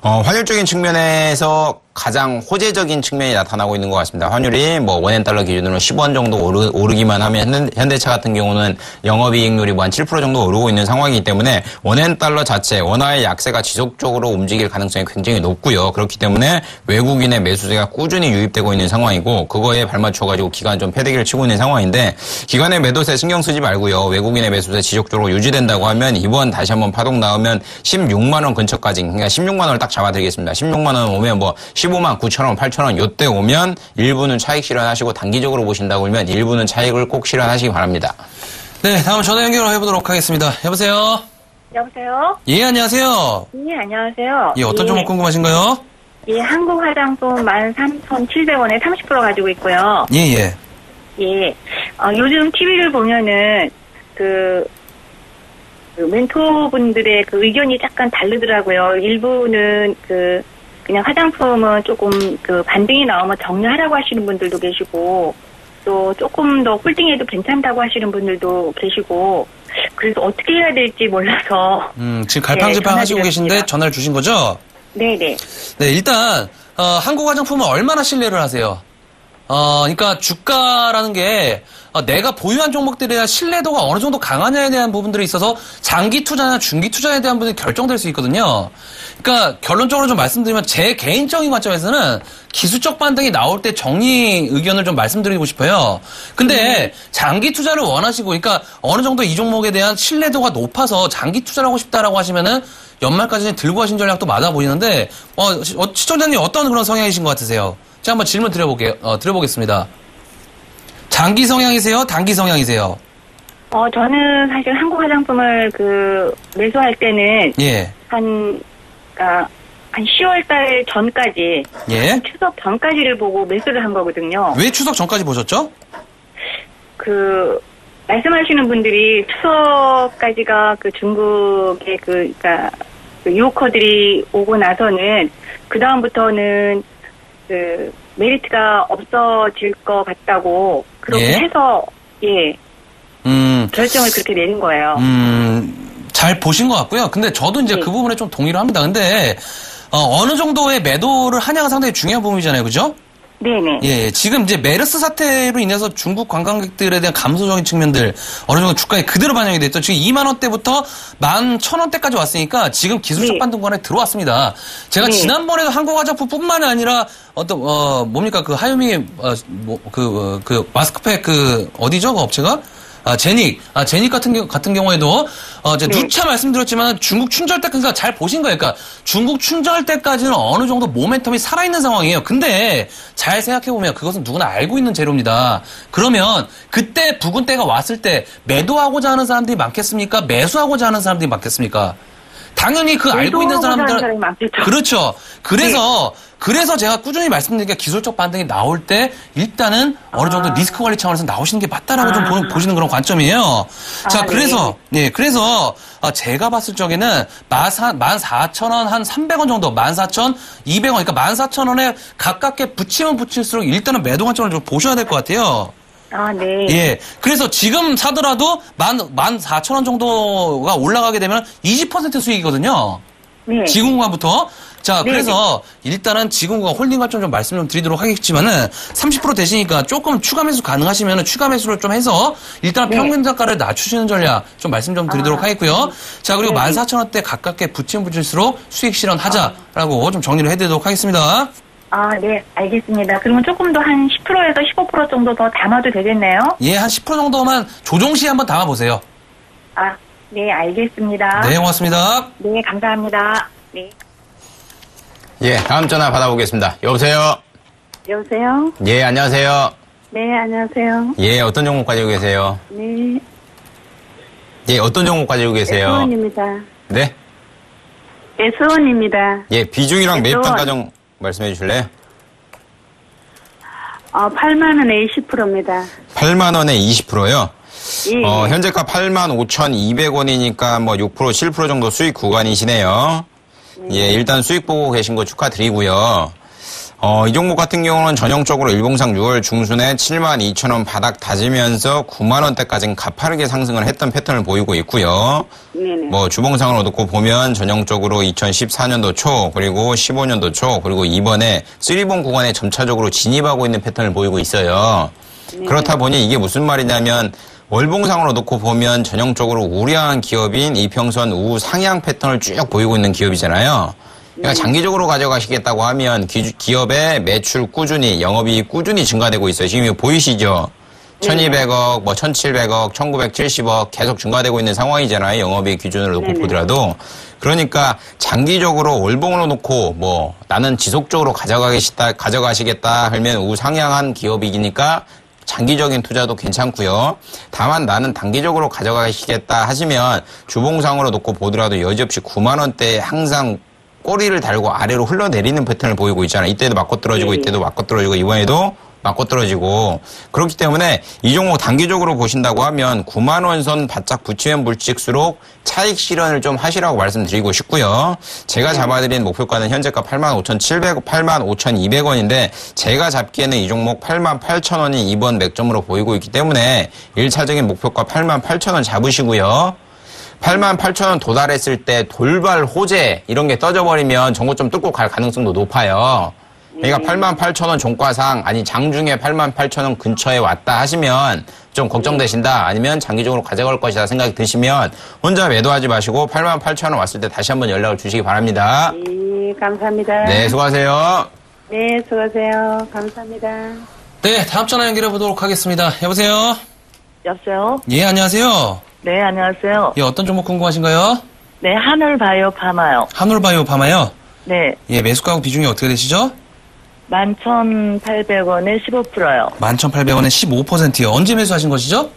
S3: 환율적인 측면에서 가장 호재적인 측면이 나타나고 있는 것 같습니다. 환율이 원엔달러 기준으로 10원 정도 오르기만 하면 현대차 같은 경우는 영업이익률이 한 7% 정도 오르고 있는 상황이기 때문에 원엔달러 자체, 원화의 약세가 지속적으로 움직일 가능성이 굉장히 높고요. 그렇기 때문에 외국인의 매수세가 꾸준히 유입되고 있는 상황이고, 그거에 발맞춰가지고 기관 좀 패대기를 치고 있는 상황인데, 기관의 매도세 신경 쓰지 말고요. 외국인의 매수세 지속적으로 유지된다고 하면 이번 다시 한번 파동 나오면 16만원 근처까지, 그러니까 16만원을 딱 잡아드리겠습니다. 16만원 오면 15만 9천원, 8천원 요때 오면 일부는 차익 실현하시고, 단기적으로 보신다고 하면 일부는 차익을 꼭 실현하시기 바랍니다.
S2: 네, 다음 전화 연결을 해보도록 하겠습니다. 여보세요?
S8: 여보세요?
S2: 예, 안녕하세요.
S8: 예, 안녕하세요.
S2: 예, 어떤 종목 궁금하신가요?
S8: 예, 한국 화장품 13,700원에 30% 가지고 있고요.
S2: 예, 예.
S8: 예, 요즘 TV를 보면은 그 멘토분들의 그 의견이 약간 다르더라고요. 일부는 그냥 화장품은 조금 반등이 나오면 정리하라고 하시는 분들도 계시고, 또 조금 더 홀딩해도 괜찮다고 하시는 분들도 계시고, 그래서 어떻게 해야 될지 몰라서.
S2: 지금 갈팡질팡 하시고 계신데 전화를 주신 거죠?
S8: 네네.
S2: 네, 일단, 한국 화장품은 얼마나 신뢰를 하세요? 그러니까 주가라는 게 내가 보유한 종목들에 대한 신뢰도가 어느 정도 강하냐에 대한 부분들이 있어서 장기 투자나 중기 투자에 대한 부분이 결정될 수 있거든요. 그러니까 결론적으로 좀 말씀드리면 제 개인적인 관점에서는 기술적 반등이 나올 때 정리 의견을 좀 말씀드리고 싶어요. 근데 장기 투자를 원하시고, 그러니까 어느 정도 이 종목에 대한 신뢰도가 높아서 장기 투자를 하고 싶다라고 하시면은 연말까지 들고 가신 전략도 맞아 보이는데, 시청자님 어떤 그런 성향이신 것 같으세요? 제가 한번 질문 드려보겠습니다. 장기 성향이세요? 단기 성향이세요?
S8: 저는 사실 한국 화장품을 매수할 때는
S2: 예.
S8: 한 10월 달 전까지,
S2: 예.
S8: 추석 전까지를 보고 매수를 한 거거든요.
S2: 왜 추석 전까지 보셨죠?
S8: 말씀하시는 분들이 추석까지가 중국의 유효커들이 오고 나서는 그다음부터는 메리트가 없어질 것 같다고 그렇게
S2: 예?
S8: 해서 결정을 그렇게 내린 거예요.
S2: 잘 보신 것 같고요. 근데 저도 이제 그 부분에 좀 동의를 합니다. 근데 어느 정도의 매도를 하냐가 상당히 중요한 부분이잖아요, 그죠?
S8: 네네.
S2: 예, 지금 이제 메르스 사태로 인해서 중국 관광객들에 대한 감소적인 측면들 어느 정도 주가에 그대로 반영이 됐죠. 지금 2만 원대부터 11,000원대까지 왔으니까 지금 기술적 반등권에 들어왔습니다. 제가 지난번에도 한국화장품뿐만이 아니라 하유미 마스크팩 어디죠? 그 업체가? 제닉 같은 경우에도, 누차 말씀드렸지만 중국 춘절 때, 그러니까 잘 보신 거예요. 그러니까 중국 춘절 때까지는 어느 정도 모멘텀이 살아있는 상황이에요. 근데 잘 생각해보면 그것은 누구나 알고 있는 재료입니다. 그러면 그때 부근 때가 왔을 때 매도하고자 하는 사람들이 많겠습니까? 매수하고자 하는 사람들이 많겠습니까? 당연히 알고 있는 사람들은 그렇죠. 그래서 제가 꾸준히 말씀드린 게 기술적 반등이 나올 때 일단은 어느 정도 리스크 관리 차원에서 나오시는 게 맞다라고 좀 보시는 그런 관점이에요. 자, 그래서 제가 봤을 적에는 14,000원 한 300원 정도, 14,200원, 그러니까 14,000원에 가깝게 붙이면 붙일수록 일단은 매도 관점을 좀 보셔야 될 것 같아요.
S8: 네.
S2: 예. 그래서 지금 사더라도 14,000원 정도가 올라가게 되면 20% 수익이거든요.
S8: 네.
S2: 지금부터. 자, 그래서 일단은 지금과 홀딩 관점 좀 말씀 좀 드리도록 하겠지만은 30% 되시니까 조금 추가 매수 가능하시면은 추가 매수를 좀 해서 일단 평균 단가를 낮추시는 전략 좀 말씀 좀 드리도록 하겠고요. 자, 그리고 14,000원대 가깝게 붙이면 붙일수록 수익 실현하자라고 좀 정리를 해드리도록 하겠습니다.
S8: 네, 알겠습니다. 그러면 조금 더 한 10%에서 15% 정도 더 담아도 되겠네요?
S2: 예, 한 10% 정도만 조정 시에 한번 담아보세요.
S8: 네, 알겠습니다.
S2: 네, 고맙습니다.
S8: 네, 감사합니다. 네.
S3: 예, 다음 전화 받아보겠습니다. 여보세요?
S9: 여보세요?
S3: 예, 안녕하세요.
S9: 네, 안녕하세요.
S3: 예, 어떤 종목 가지고 계세요?
S9: 네.
S3: 예, 어떤 종목 가지고 계세요?
S9: 수원입니다.
S3: 네?
S9: 네, 수원입니다.
S3: 예, 비중이랑 매입
S9: 수원.
S3: 단가 좀 말씀해 주실래요?
S9: 8만 원에 20%입니다.
S3: 8만 원에 20%요?
S9: 예.
S3: 현재가 85,200원이니까 6%, 7% 정도 수익 구간이시네요. 예, 일단 수익 보고 계신 거 축하드리고요. 이 종목 같은 경우는 전형적으로 일봉상 6월 중순에 72,000원 바닥 다지면서 9만 원대까지는 가파르게 상승을 했던 패턴을 보이고 있고요.
S9: 네네.
S3: 주봉상으로 놓고 보면 전형적으로 2014년도 초, 그리고 15년도 초, 그리고 이번에 3봉 구간에 점차적으로 진입하고 있는 패턴을 보이고 있어요.
S9: 네네.
S3: 그렇다 보니 이게 무슨 말이냐면 월봉상으로 놓고 보면 전형적으로 우량한 기업인 이평선 우상향 패턴을 쭉 보이고 있는 기업이잖아요. 그러니까 장기적으로 가져가시겠다고 하면 기업의 매출 꾸준히, 영업이익 꾸준히 증가되고 있어요. 지금 이거 보이시죠? 1200억, 1700억, 1970억 계속 증가되고 있는 상황이잖아요. 영업이익 기준으로 놓고 보더라도. 그러니까 장기적으로 월봉으로 놓고 나는 지속적으로 가져가시겠다 하면 우상향한 기업이니까 장기적인 투자도 괜찮고요. 다만 나는 단기적으로 가져가시겠다 하시면 주봉상으로 놓고 보더라도 여지없이 9만 원대에 항상 꼬리를 달고 아래로 흘러내리는 패턴을 보이고 있잖아요. 이때도 맞고 떨어지고 이때도 맞고 떨어지고 이번에도 맞고 떨어지고 그렇기 때문에 이 종목 단기적으로 보신다고 하면 9만 원 선 바짝 붙이면 붙일수록 차익 실현을 좀 하시라고 말씀드리고 싶고요. 제가 잡아드린 목표가는 현재가 85,700원, 85,200원인데 제가 잡기에는 이 종목 88,000원이 이번 맥점으로 보이고 있기 때문에 1차적인 목표가 88,000원 잡으시고요. 88,000원 도달했을 때 돌발 호재 이런 게 떠져버리면 전고점 뚫고 갈 가능성도 높아요. 그러니까 88,000원 종가상 아니 장중에 88,000원 근처에 왔다 하시면 좀 걱정되신다 아니면 장기적으로 가져갈 것이다 생각이 드시면 혼자 매도하지 마시고 88,000원 왔을 때 다시 한번 연락을 주시기 바랍니다.
S9: 네, 감사합니다.
S3: 네, 수고하세요.
S9: 네, 수고하세요. 감사합니다.
S2: 네, 다음 전화 연결해 보도록 하겠습니다. 여보세요?
S10: 여보세요?
S2: 예, 안녕하세요.
S10: 네, 안녕하세요.
S2: 예, 어떤 종목 궁금하신가요?
S10: 네, 하늘바이오 파마요.
S2: 하늘바이오 파마요?
S10: 네,
S2: 예, 매수가하고 비중이 어떻게 되시죠?
S10: 11,800원에 15%요.
S2: 11,800원에 15%요. 언제 매수하신 것이죠?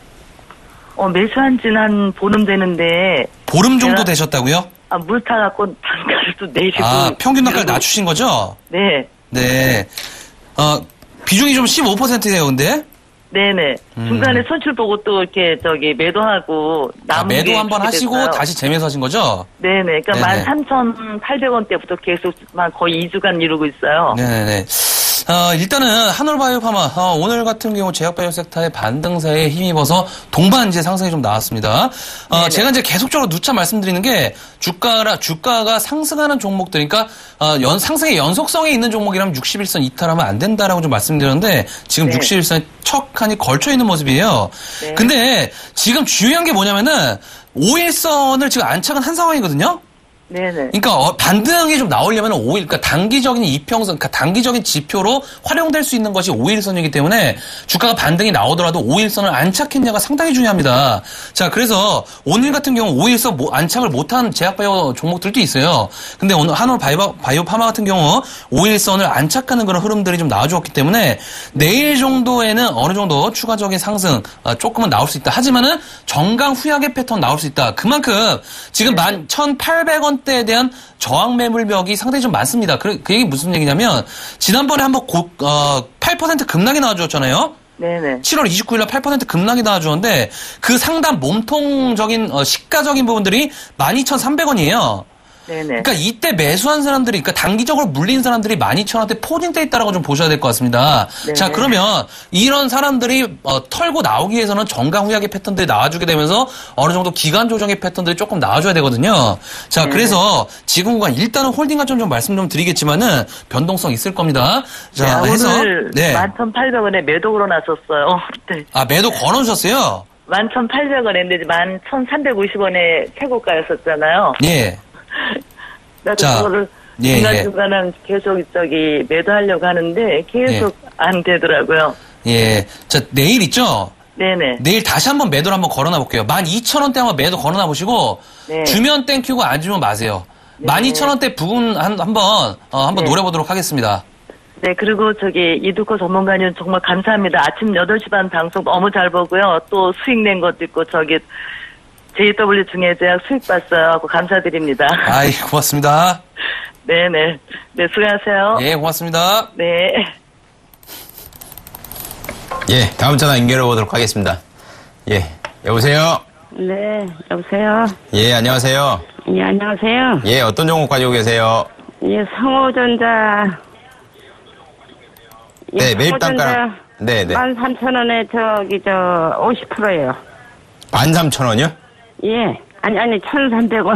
S10: 매수한 지는 한 보름 되는데.
S2: 보름 정도 되셨다고요?
S10: 물 타갖고 단가를 또 내리고.
S2: 평균 단가를 낮추신 거죠?
S10: 네.
S2: 네. 비중이 좀 15%예요, 근데?
S10: 네네. 중간에 손실 보고 또 이렇게 매도하고 남은
S2: 매도
S10: 게
S2: 한번 하시고
S10: 됐어요.
S2: 다시 재매수하신 거죠?
S10: 네네. 그러니까
S2: 네네.
S10: 13,800원대부터 계속 거의 2주간 이루고 있어요.
S2: 네네. 일단은 한올바이오 파마 오늘 같은 경우 제약바이오 섹터의 반등세에 힘입어서 동반 이제 상승이 좀 나왔습니다. 제가 이제 계속적으로 누차 말씀드리는 게 주가가 상승하는 종목들, 그러니까 상승의 연속성이 있는 종목이라면 61선 이탈하면 안 된다라고 좀 말씀드렸는데 지금
S10: 네.
S2: 61선에 척하니 걸쳐 있는 모습이에요.
S10: 네.
S2: 근데 지금 중요한 게 뭐냐면은 5일선을 지금 안착은 한 상황이거든요.
S10: 네네.
S2: 그러니까 반등이 좀 나오려면 5일, 그러니까 단기적인 이평선, 그러니까 단기적인 지표로 활용될 수 있는 것이 5일선이기 때문에 주가가 반등이 나오더라도 5일선을 안착했냐가 상당히 중요합니다. 자, 그래서 오늘 같은 경우 5일선 안착을 못한 제약바이오 종목들도 있어요. 근데 오늘 한올바이오 파마 같은 경우 5일선을 안착하는 그런 흐름들이 좀 나와주었기 때문에 내일 정도에는 어느 정도 추가적인 상승 조금은 나올 수 있다. 하지만은 정강 후약의 패턴 나올 수 있다. 그만큼 지금 11,800원 대에 대한 저항 매물벽이 상당히 좀 많습니다. 그 얘기 무슨 얘기냐면 지난번에 한번 8% 급락이 나와주었잖아요.
S10: 네네.
S2: 7월 29일 날 8% 급락이 나와주었는데 그 상단 몸통적인 시가적인 부분들이 12,300원이에요.
S10: 네네.
S2: 그러니까 이때 매수한 사람들이, 그러니까 단기적으로 물린 사람들이 12,000원대 포진돼 있다라고 좀 보셔야 될 것 같습니다.
S10: 네네.
S2: 자, 그러면 이런 사람들이 털고 나오기 위해서는 정강 후약의 패턴들이 나와주게 되면서 어느 정도 기간 조정의 패턴들이 조금 나와줘야 되거든요. 자,
S10: 네네.
S2: 그래서 지금 구간 일단은 홀딩 관점 좀 말씀 좀 드리겠지만은 변동성 있을 겁니다. 자, 해서
S10: 오늘 11,800원에 매도 걸어놨었어요. 네.
S2: 매도 걸어주셨어요?
S10: 11,800원 했는데 11,350원에 최고가였었잖아요.
S2: 예.
S10: 나도
S2: 자,
S10: 그거를
S2: 예,
S10: 중간중간은 계속 매도하려고 하는데 계속 안 되더라고요.
S2: 예. 자, 내일 있죠?
S10: 네네.
S2: 내일 다시 한번 매도를 한번 걸어놔 볼게요. 12,000원대 한번 매도 걸어놔 보시고
S10: 네.
S2: 주면 땡큐고 안 주면 마세요.
S10: 네.
S2: 12,000원대 부분 한번
S10: 네.
S2: 노려보도록 하겠습니다.
S10: 네, 그리고 이두코 전문가님 정말 감사합니다. 아침 8시 반 방송 너무 잘 보고요. 또 수익 낸 것도 있고 JW 중해제약 수익 봤어요 하고 감사드립니다.
S2: 아이, 고맙습니다.
S10: 네네. 네, 수고하세요.
S2: 예, 고맙습니다.
S10: 네.
S3: 예, 다음 전화 연결해 보도록 하겠습니다. 예, 여보세요?
S9: 네, 여보세요?
S3: 예, 안녕하세요.
S9: 예, 안녕하세요.
S3: 예, 어떤 종목 가지고 계세요?
S9: 예, 성호전자.
S3: 네, 매입 단가. 네네.
S9: 13,000원에 50%예요.
S3: 13,000원이요?
S9: 예. 아니, 1,300원.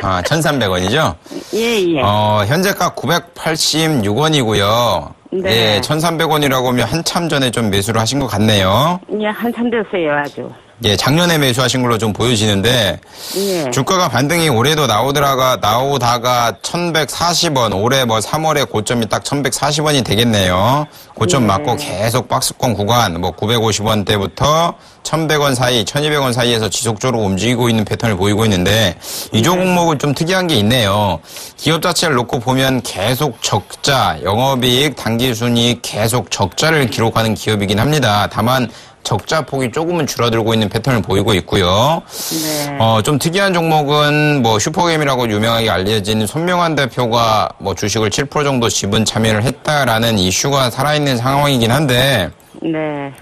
S3: 1,300원이죠?
S9: 예.
S3: 현재가 986원이고요.
S9: 네.
S3: 예, 1,300원이라고 하면 한참 전에 좀 매수를 하신 것 같네요.
S9: 예, 한참 됐어요, 아주.
S3: 예, 작년에 매수하신 걸로 좀 보여지는데,
S9: 예.
S3: 주가가 반등이 올해도 나오다가 1,140원, 올해 3월에 고점이 딱 1,140원이 되겠네요. 고점
S9: 예.
S3: 맞고 계속 박스권 구간, 950원대부터 1,100원 사이, 1,200원 사이에서 지속적으로 움직이고 있는 패턴을 보이고 있는데, 이 종목은 좀 특이한 게 있네요. 기업 자체를 놓고 보면 계속 적자, 영업이익, 당기순이익 계속 적자를 기록하는 기업이긴 합니다. 다만, 적자 폭이 조금은 줄어들고 있는 패턴을 보이고 있고요.
S9: 네.
S3: 좀 특이한 종목은 슈퍼게임이라고 유명하게 알려진 손명환 대표가 주식을 7% 정도 지분 참여를 했다라는 이슈가 살아있는 상황이긴 한데,
S9: 네.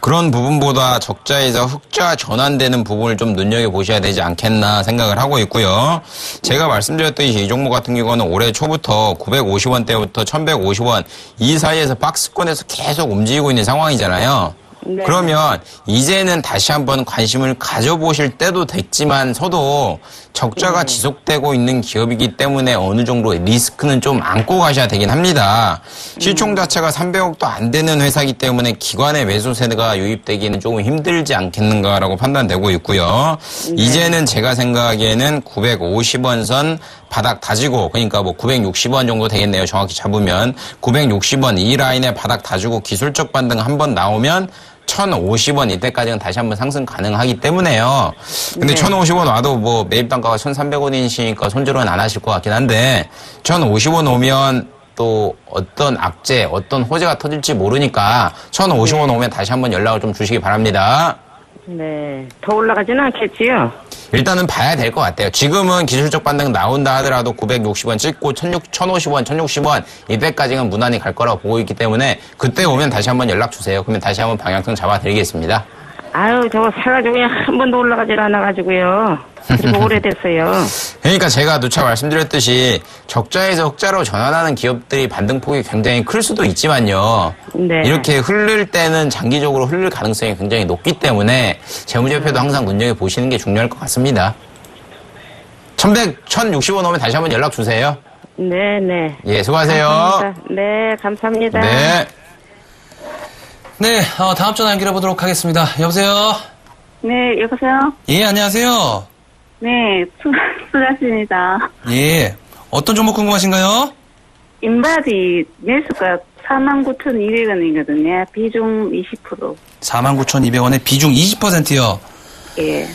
S3: 그런 부분보다 적자에서 흑자 전환되는 부분을 좀 눈여겨보셔야 되지 않겠나 생각을 하고 있고요. 제가 말씀드렸듯이 이 종목 같은 경우는 올해 초부터 950원대부터 1150원 이 사이에서 박스권에서 계속 움직이고 있는 상황이잖아요.
S9: 네.
S3: 그러면 이제는 다시 한번 관심을 가져보실 때도 됐지만서도 적자가 지속되고 있는 기업이기 때문에 어느 정도 리스크는 좀 안고 가셔야 되긴 합니다. 시총 자체가 300억도 안 되는 회사이기 때문에 기관의 매수세가 유입되기는 조금 힘들지 않겠는가라고 판단되고 있고요. 이제는 제가 생각하기에는 950원 선 바닥 다지고, 그러니까 뭐 960원 정도 되겠네요. 정확히 잡으면 960원 이 라인에 바닥 다지고 기술적 반등 한번 나오면 1,050원 이때까지는 다시 한번 상승 가능하기 때문에요. 근데 1,050원 와도 뭐 매입 단가가 1,300원이시니까 손절은 안 하실 것 같긴 한데 1,050원 오면 또 어떤 악재, 어떤 호재가 터질지 모르니까 1,050원 오면 다시 한번 연락을 좀 주시기 바랍니다.
S9: 네. 더 올라가지는 않겠지요?
S3: 일단은 봐야 될 것 같아요. 지금은 기술적 반등 나온다 하더라도 960원 찍고 1,050원, 1,060원 이때까지는 무난히 갈 거라고 보고 있기 때문에 그때 오면 다시 한번 연락 주세요. 그러면 다시 한번 방향성 잡아드리겠습니다.
S9: 아유, 저거 사가지고 그냥 한 번도 올라가질 않아가지고요. 그리고 오래됐어요.
S3: 그러니까 제가 누차 말씀드렸듯이 적자에서 흑자로 전환하는 기업들이 반등폭이 굉장히 클 수도 있지만요.
S9: 네.
S3: 이렇게 흐를 때는 장기적으로 흐를 가능성이 굉장히 높기 때문에 재무제표도 항상 눈여겨보시는 게 중요할 것 같습니다. 1,160원 오면 다시 한번 연락 주세요.
S9: 네네.
S3: 예, 수고하세요.
S9: 감사합니다. 네, 감사합니다.
S3: 네.
S2: 네, 다음 전화 연결해 보도록 하겠습니다. 여보세요?
S8: 네, 여보세요?
S2: 예, 안녕하세요.
S8: 네, 수고하십니다.
S2: 예, 어떤 종목 궁금하신가요?
S8: 인바디 매수가 49,200원이거든요. 비중 20%.
S2: 49,200원에 비중 20%요.
S8: 예.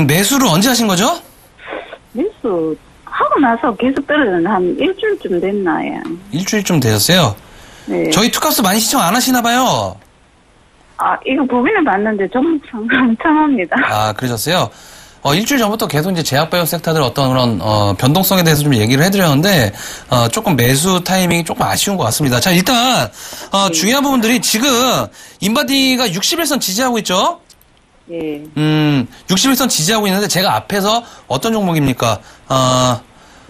S2: 매수를 언제 하신 거죠?
S8: 매수 하고 나서 계속 떨어졌는데 한 일주일쯤 됐나요?
S2: 일주일쯤 되셨어요?
S8: 네.
S2: 저희 투캅스 많이 시청 안 하시나 봐요.
S8: 아, 이거 보기는 봤는데 종목 상담 참합니다.
S2: 아, 그러셨어요? 일주일 전부터 계속 이제 제약바이오 섹터들 어떤 그런, 변동성에 대해서 좀 얘기를 해드렸는데, 조금 매수 타이밍이 조금 아쉬운 것 같습니다. 자, 일단, 중요한 부분들이 지금, 인바디가 61선 지지하고 있죠?
S8: 예.
S2: 61선 지지하고 있는데, 제가 앞에서 어떤 종목입니까?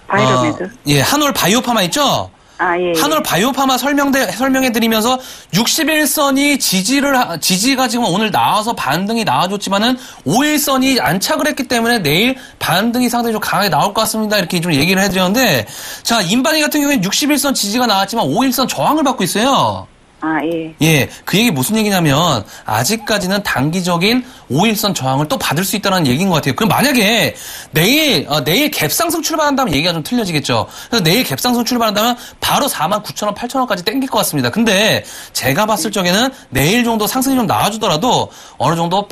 S8: 바이오메드.
S2: 예, 한올 바이오파마 있죠?
S8: 아, 예.
S2: 한올 바이오파마 설명해드리면서 61선이 지지가 지금 오늘 나와서 반등이 나와줬지만은 51선이 안착을 했기 때문에 내일 반등이 상당히 좀 강하게 나올 것 같습니다. 이렇게 좀 얘기를 해드렸는데, 자, 인바디 같은 경우에는 61선 지지가 나왔지만 51선 저항을 받고 있어요.
S8: 아, 예.
S2: 예, 그 얘기 무슨 얘기냐면 아직까지는 단기적인 5일선 저항을 또 받을 수 있다는 얘기인 것 같아요. 그럼 만약에 내일 갭상승 출발한다면 얘기가 좀 틀려지겠죠. 그래서 내일 갭상승 출발한다면 바로 49,000원, 8,000원까지 땡길 것 같습니다. 근데 제가 봤을 적에는 내일 정도 상승이 좀 나와주더라도 어느 정도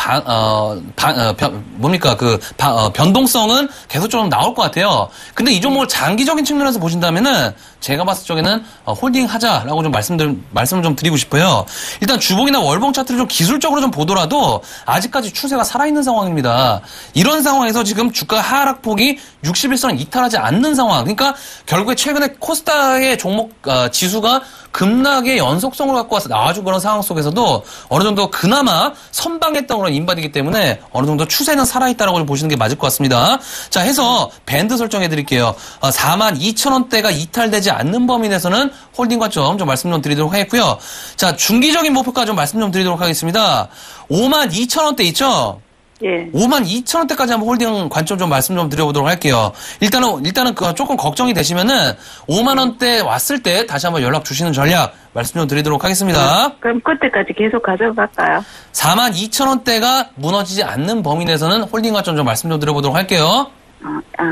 S2: 변동성은 계속 좀 나올 것 같아요. 근데 이 종목을 장기적인 측면에서 보신다면은 제가 봤을 적에는 홀딩 하자라고 좀 말씀을 좀 드리고 싶어요. 일단 주봉이나 월봉 차트를 좀 기술적으로 좀 보더라도 아직까지 추세가 살아있는 상황입니다. 이런 상황에서 지금 주가 하락폭이 61선 이탈하지 않는 상황. 그러니까 결국에 최근에 코스닥의 종목 지수가 급락의 연속성으로 갖고 와서 나와준 그런 상황 속에서도 어느 정도 그나마 선방했던 그런 인바디이기 때문에 어느 정도 추세는 살아있다라고 보시는 게 맞을 것 같습니다. 자, 해서 밴드 설정해 드릴게요. 42,000원대가 이탈되지 않는 범위 내에서는 홀딩 관점 좀 말씀 좀 드리도록 하겠고요. 자, 중기적인 목표가 좀 말씀 좀 드리도록 하겠습니다. 52,000원대 있죠?
S8: 예.
S2: 52,000원대까지 한번 홀딩 관점 좀 말씀 좀 드려보도록 할게요. 일단은 조금 걱정이 되시면은 5만원대 왔을 때 다시 한번 연락 주시는 전략 말씀 좀 드리도록 하겠습니다.
S8: 그럼 그때까지 계속 가져갈까요?
S2: 42,000원대가 무너지지 않는 범위 내에서는 홀딩 관점 좀 말씀 좀 드려보도록 할게요.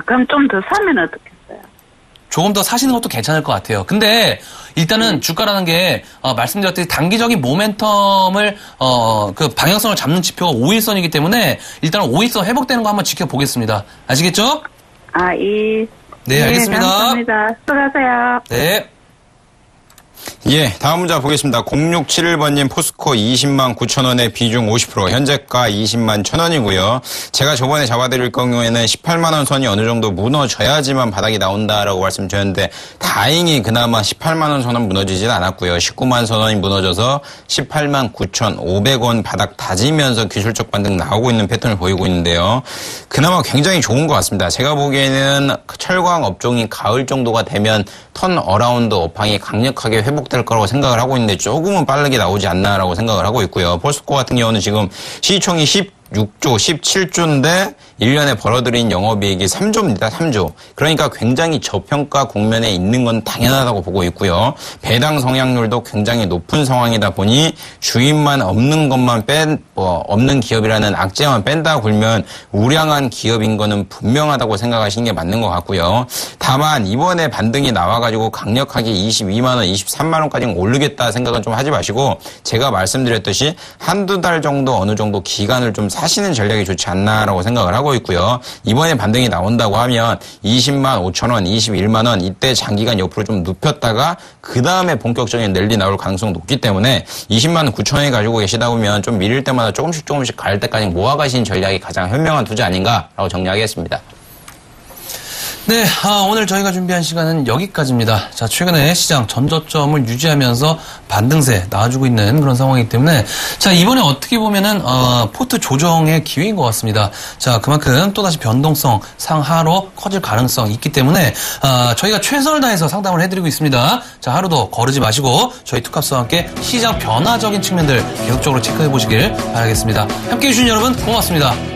S8: 그럼 좀 더 사면 어떻겠어요?
S2: 조금 더 사시는 것도 괜찮을 것 같아요. 근데 일단은 주가라는 게 말씀드렸듯이 단기적인 모멘텀을 그 방향성을 잡는 지표가 5일선이기 때문에 일단은 5일선 회복되는 거 한번 지켜보겠습니다. 아시겠죠?
S8: 예.
S2: 네, 알겠습니다.
S8: 감사합니다. 수고하세요.
S2: 네.
S3: 예, 다음 문자 보겠습니다. 0671번님 포스코 20만 9천원에 비중 50%, 현재가 20만 1,000원이고요. 제가 저번에 잡아드릴 경우에는 18만원 선이 어느 정도 무너져야지만 바닥이 나온다라고 말씀드렸는데 다행히 그나마 18만원 선은 무너지진 않았고요. 19만 선원이 무너져서 18만 9,500원 바닥 다지면서 기술적 반등 나오고 있는 패턴을 보이고 있는데요. 그나마 굉장히 좋은 것 같습니다. 제가 보기에는 철강 업종이 가을 정도가 되면 턴 어라운드 업황이 강력하게 회복될 거라고 생각을 하고 있는데 조금은 빠르게 나오지 않나라고 생각을 하고 있고요. 포스코 같은 경우는 지금 시총이 16조, 17조인데 1년에 벌어들인 영업이익이 3조입니다. 3조. 그러니까 굉장히 저평가 국면에 있는 건 당연하다고 보고 있고요. 배당 성향률도 굉장히 높은 상황이다 보니 주인만 없는 것만 없는 기업이라는 악재만 뺀다 굴면 우량한 기업인 거는 분명하다고 생각하시는 게 맞는 것 같고요. 다만 이번에 반등이 나와가지고 강력하게 22만 원, 23만 원까지 오르겠다 생각은 좀 하지 마시고 제가 말씀드렸듯이 한두 달 정도 어느 정도 기간을 좀 사시는 전략이 좋지 않나라고 생각을 하고 있고요. 이번에 반등이 나온다고 하면 20만 5천 원, 21만 원 이때 장기간 옆으로 좀 눕혔다가 그 다음에 본격적인 랠리 나올 가능성이 높기 때문에 20만 9천 원에 가지고 계시다 보면 좀 밀릴 때마다 조금씩 갈 때까지 모아가시는 전략이 가장 현명한 투자 아닌가라고 정리하겠습니다.
S2: 네, 오늘 저희가 준비한 시간은 여기까지입니다. 자, 최근에 시장 전저점을 유지하면서 반등세 나와주고 있는 그런 상황이기 때문에 자, 이번에 어떻게 보면은 포트 조정의 기회인 것 같습니다. 자, 그만큼 또다시 변동성 상하로 커질 가능성이 있기 때문에 저희가 최선을 다해서 상담을 해드리고 있습니다. 자, 하루도 거르지 마시고 저희 투캅스와 함께 시장 변화적인 측면들 계속적으로 체크해 보시길 바라겠습니다. 함께해 주신 여러분 고맙습니다.